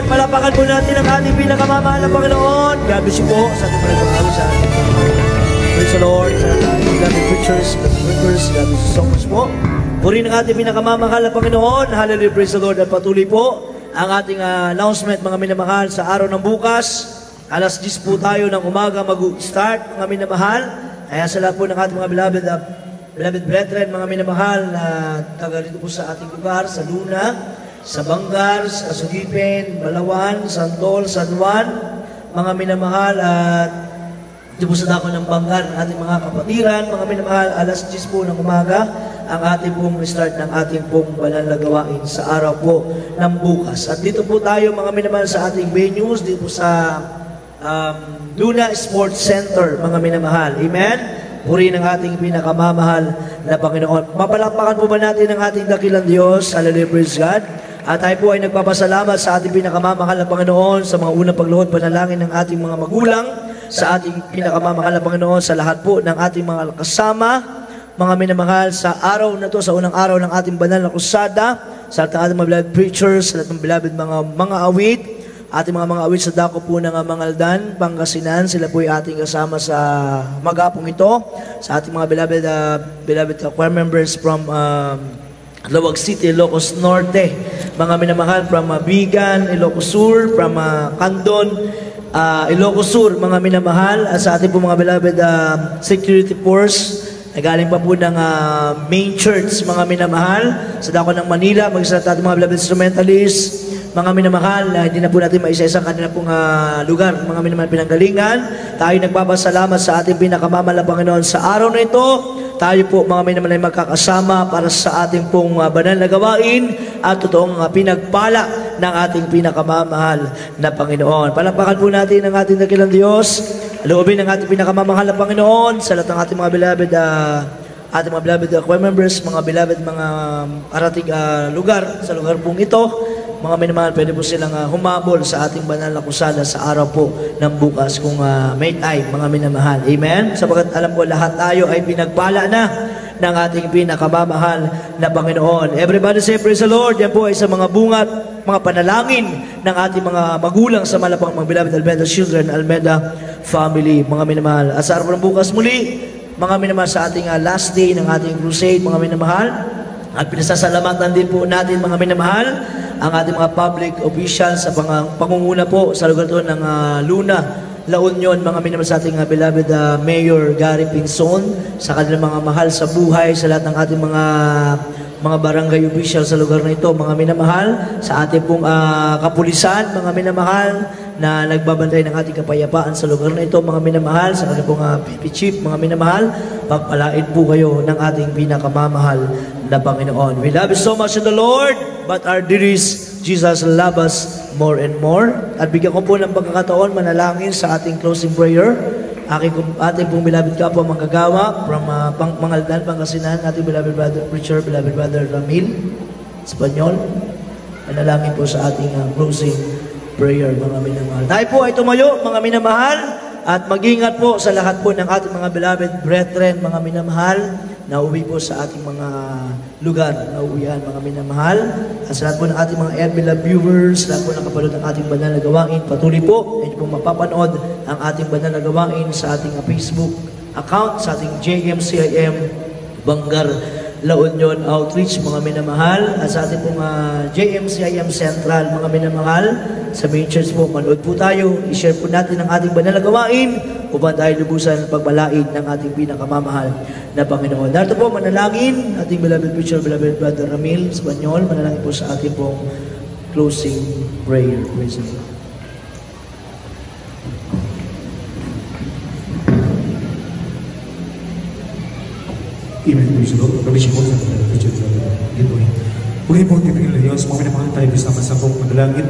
Palapakan po natin ang ating pinakamamahal na Panginoon. God bless you po sa ating pagkakalo sa ating the Lord. Sa ating beloved preachers, beloved workers, God bless you so much po. Purihin ang ating pinakamamahal na Panginoon. Hallelujah, praise the Lord. At patuloy po ang ating announcement, mga minamahal, sa araw ng bukas. Alas 10 po tayo ng umaga mag-start, mga minamahal. Kaya sa lahat po ng ating mga beloved brethren, mga minamahal, na taga rito po sa ating lugar, sa Luna, sa Bangar, sa Sugipin, Balawan, Santol, San Juan, mga minamahal, at dito po sa dako ng Bangar, ating mga kapatiran, mga minamahal, alas 10 po ng umaga, ang ating pong restart ng ating pong banal na gawain sa araw po ng bukas. At dito po tayo, mga minamahal, sa ating venues, dito po sa Luna Sports Center, mga minamahal. Amen? Purihin ang ating pinakamamahal na Panginoon. Mapalakpakan po ba natin ang ating dakilang Diyos? Hallelujah, praise God. At tayo po ay nagpapasalamat sa ating pinakamamahal na Panginoon sa mga unang pagluhod panalangin ng ating mga magulang, sa ating pinakamamahal na Panginoon sa lahat po ng ating mga kasama, mga minamahal, sa araw na to, sa unang araw ng ating banal na kusada, sa ating mga beloved preachers, sa ating beloved mga awit, ating mga awit sa dako po ng Mangaldan, Pangasinan, sila po ay ating kasama sa magapong ito, sa ating mga beloved choir members from Lawag City, Ilocos Norte, mga minamahal from Bigan, Ilocos Sur, from Candon, Ilocos Sur, mga minamahal, at sa ating po mga beloved security force, galing pa po ng main church, mga minamahal, sa dako ng Manila, magsalita ating mga beloved instrumentalists, mga minamahal, hindi na po natin maisa-isa kanila pong lugar, mga minamahal pinanggalingan. Tayo nagpapasalamat sa ating pinakamamahal na Panginoon sa araw na ito. Tayo po, mga minamahal, ay magkakasama para sa ating pong banal na gawain at totoong pinagpala ng ating pinakamamahal na Panginoon. Palakpakan po natin ang ating dakilang Diyos. Loobin ang ating pinakamamahal na Panginoon sa lahat ng ating mga beloved choir members, mga beloved mga arating lugar sa lugar pong ito. Mga minamahal, pwede po silang humabol sa ating banal na kusada sa araw po ng bukas kung may time, mga minamahal. Amen? Sapagkat alam ko lahat tayo ay pinagpala na ng ating pinakamamahal na Panginoon. Everybody say praise the Lord. Yan po ay sa mga bungat, mga panalangin ng ating mga magulang sa malapang mga beloved Almeida Children, Almeida Family, mga minamahal. At sa araw ng bukas muli, mga minamahal, sa ating last day ng ating crusade, mga minamahal. At pinasasalamatan din po natin, mga minamahal, ang ating mga public officials sa pangunguna po sa lugar doon ng Luna, La Union, mga minamahal, sa ating beloved Mayor Gary Pinson, sa kanilang mga mahal sa buhay, sa lahat ng ating mga barangay officials sa lugar na ito, mga minamahal, sa ating pong kapulisan, mga minamahal, na nagbabantay ng ating kapayapaan sa lugar na ito, mga minamahal, sa kanilang pong PP Chief, mga minamahal, pagpalain po kayo ng ating pinakamamahal na Panginoon. We love you so much in the Lord, but our dearest Jesus love us more and more. At bigyan ko po ng pagkakataon manalangin sa ating closing prayer. Ating pong beloved kapwa manggagawa from Mangaldan, Pangasinan, ating beloved brother preacher, beloved brother Ramil, Espanyol. Manalangin po sa ating closing prayer, mga minamahal. Tayo po ay tumayo, mga minamahal, at mag-ingat po sa lahat po ng ating mga beloved brethren, mga minamahal, na uwi po sa ating mga lugar na uwian, mga minamahal. At sa lahat po ng ating mga FB viewers, lahat po ng kapanood ng ating banal na gawain, patuloy po, ay po mapapanood ang ating banal na gawain sa ating Facebook account, sa ating JMCIM Bangar La Union Outreach, mga minamahal, at sa ating pong JMCIM Central, mga minamahal, sa main church po, manood po tayo, i-share po natin ang ating banal na gawain upang tayo lubusan ang pagpalain ng ating pinakamamahal na Panginoon. Dito po, manalangin, ating beloved preacher, beloved brother Ramil, Espanyol, manalangin po sa ating pong closing prayer. Praise the Lord. Amen. Praise the Lord. Kami siya po sa mga preacher sa gituin. Uli po, tipigil na Diyos, mga minamahal tayo kasama sa pong manalangin.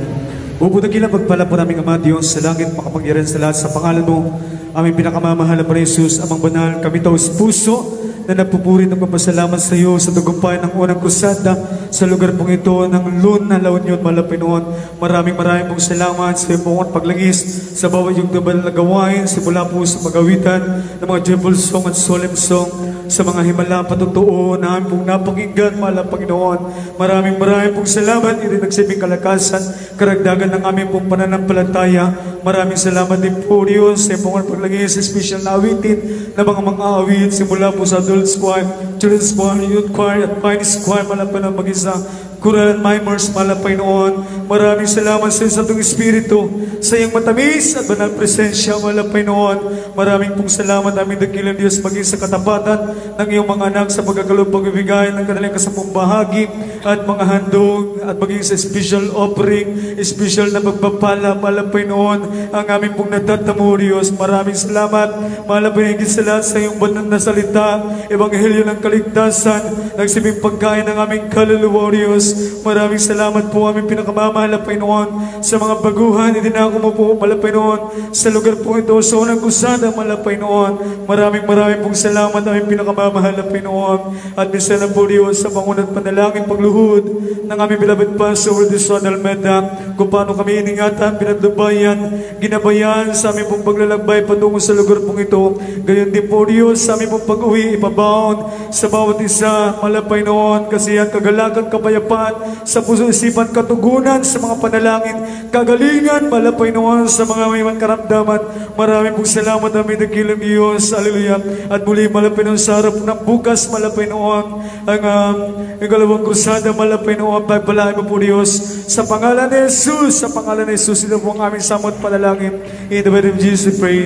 Uputagin ang pagpala po naming Ama Diyos sa langit, makapangyarihan sa lahat, sa pangalan mo, aming pinakamamahal na Jesus, amang banal, kami taos puso, na nagpupuri ng papasalamat sa iyo sa tagumpay ng unang krusada sa lugar pong ito ng Luna, La Union, Malapinoon. Maraming pong salamat sa iyong pong paglagis sa bawat yung dabal na gawain, simula po sa magawitan ng mga devil song at solemn song, sa mga himala patutoo na aming pong napakinggan, mahal na Panginoon. Maraming pong salamat, rin nagsibing kalakasan, karagdagan ng aming pong pananampalataya, Maraming salamat din po Diyos sa iyong paglagay sa special na awitin na mga awit simula po sa adult choir, children's choir, youth choir at finest choir malapay na mag-isa. Choral and mimers, malapay noon. Maraming salamat sa Santong Espiritu sa iyong matamis at banal presensya, malapay noon. Maraming pong salamat aming dakilang Diyos maging sa katapatan ng iyong mga anak sa pagkakaloob pagbibigay ng kanilang kasampung bahagi at mga handog at maging sa special offering, special na pagpapala, malapay noon ang aming pong natatamo Diyos. Maraming salamat, malapay higit sa lahat sa iyong banal na salita, ebanghelyo ng kaligtasan, nagsibing pagkain ng aming kaluluwa Diyos. Maraming salamat po aming pinakamamahal na Panginoon sa mga baguhan, idinako mo po malapay noon sa lugar po ito sa unang kusada malapay noon. Maraming pong salamat aming pinakamamahal na Panginoon at minsan na po Diyos sa pangunat panalangin pagluhod ng aming beloved Pastor de Son Almeda kung paano kami iningatan, pinagdubayan, ginabayan sa aming pong paglalakbay patungo sa lugar pong ito. Gayon din po Diyos sa aming pong pag-uwi, ipabaon sa bawat isa malapay noon kasi ang kagalakan, kapayapaan sa puso isipan, katugunan sa mga panalangin, kagalingan, malapay noon sa mga may karamdaman. Maraming pong salamat aming dakilang Diyos. Hallelujah. At muli malapay noon sa harap ng bukas, malapay noon ang ikalawang krusada, malapay noon pagpalain mo po Diyos sa pangalan ni Jesus. Sa pangalan ni Jesus, ito po ang aming samot panalangin. In the name of Jesus we pray.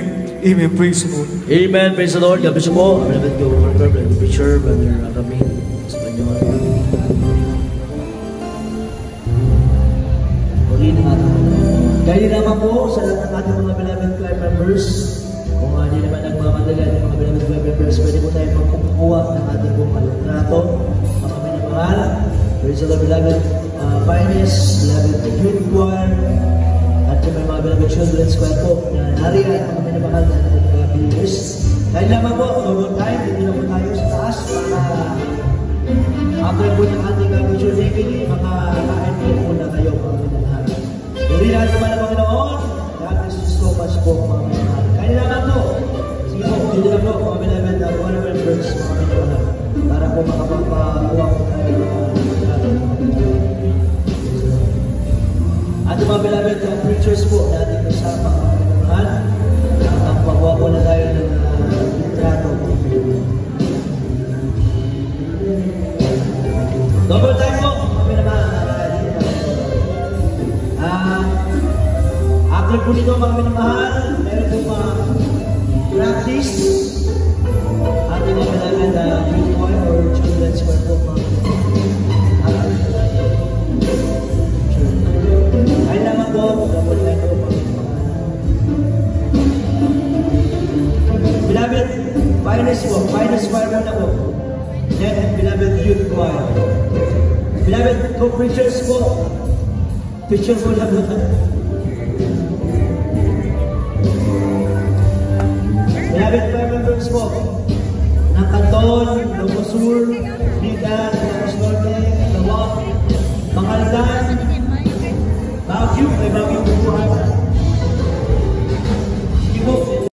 Amen. Praise the Lord. Amen. Praise the Lord. God bless you po. I'm going to go over the preacher, Brother Ramin. Kaya naman po sa lahat ng ating mga beloved choir members, kung hindi naman nagmamadali ang mga beloved choir members, pwede po tayo magkukuha ng ating pong palitrato, mga minamahal. Praise the Lord, beloved finest, beloved youth choir, at yung mga beloved children's choir po, na nariyan mga minamahal na ating mga viewers. Kaya naman po, over time, hindi na po tayo sa taas para after po ng ating picture taking, makakain po muna kayo mga minamahal. Uri natin naman ang Panginoon. God bless you so much po mga minamahal. Kaya naman po, sige po, hindi na po mga beloved na choir members mga minamahal para po makapagpakuha po tayo at mga beloved preachers po na ating kasama mga minamahal, nakapagpakuha po na tayo ng litrato. Double time po mga minamahal. After po nito mga minamahal, meron po mga practice ating mga beloved youth choir or children's choir po mga ay naman po, double time po mga minamahal. Beloved finest po, finest choir po na po. Then beloved youth choir. Beloved co-preachers po, picture po na po. Beloved choir members po ng Canton, Ilocos Sur, Ligan, Ilocos Norte, Lawak, Mangaldan, Baguio, may Baguio po po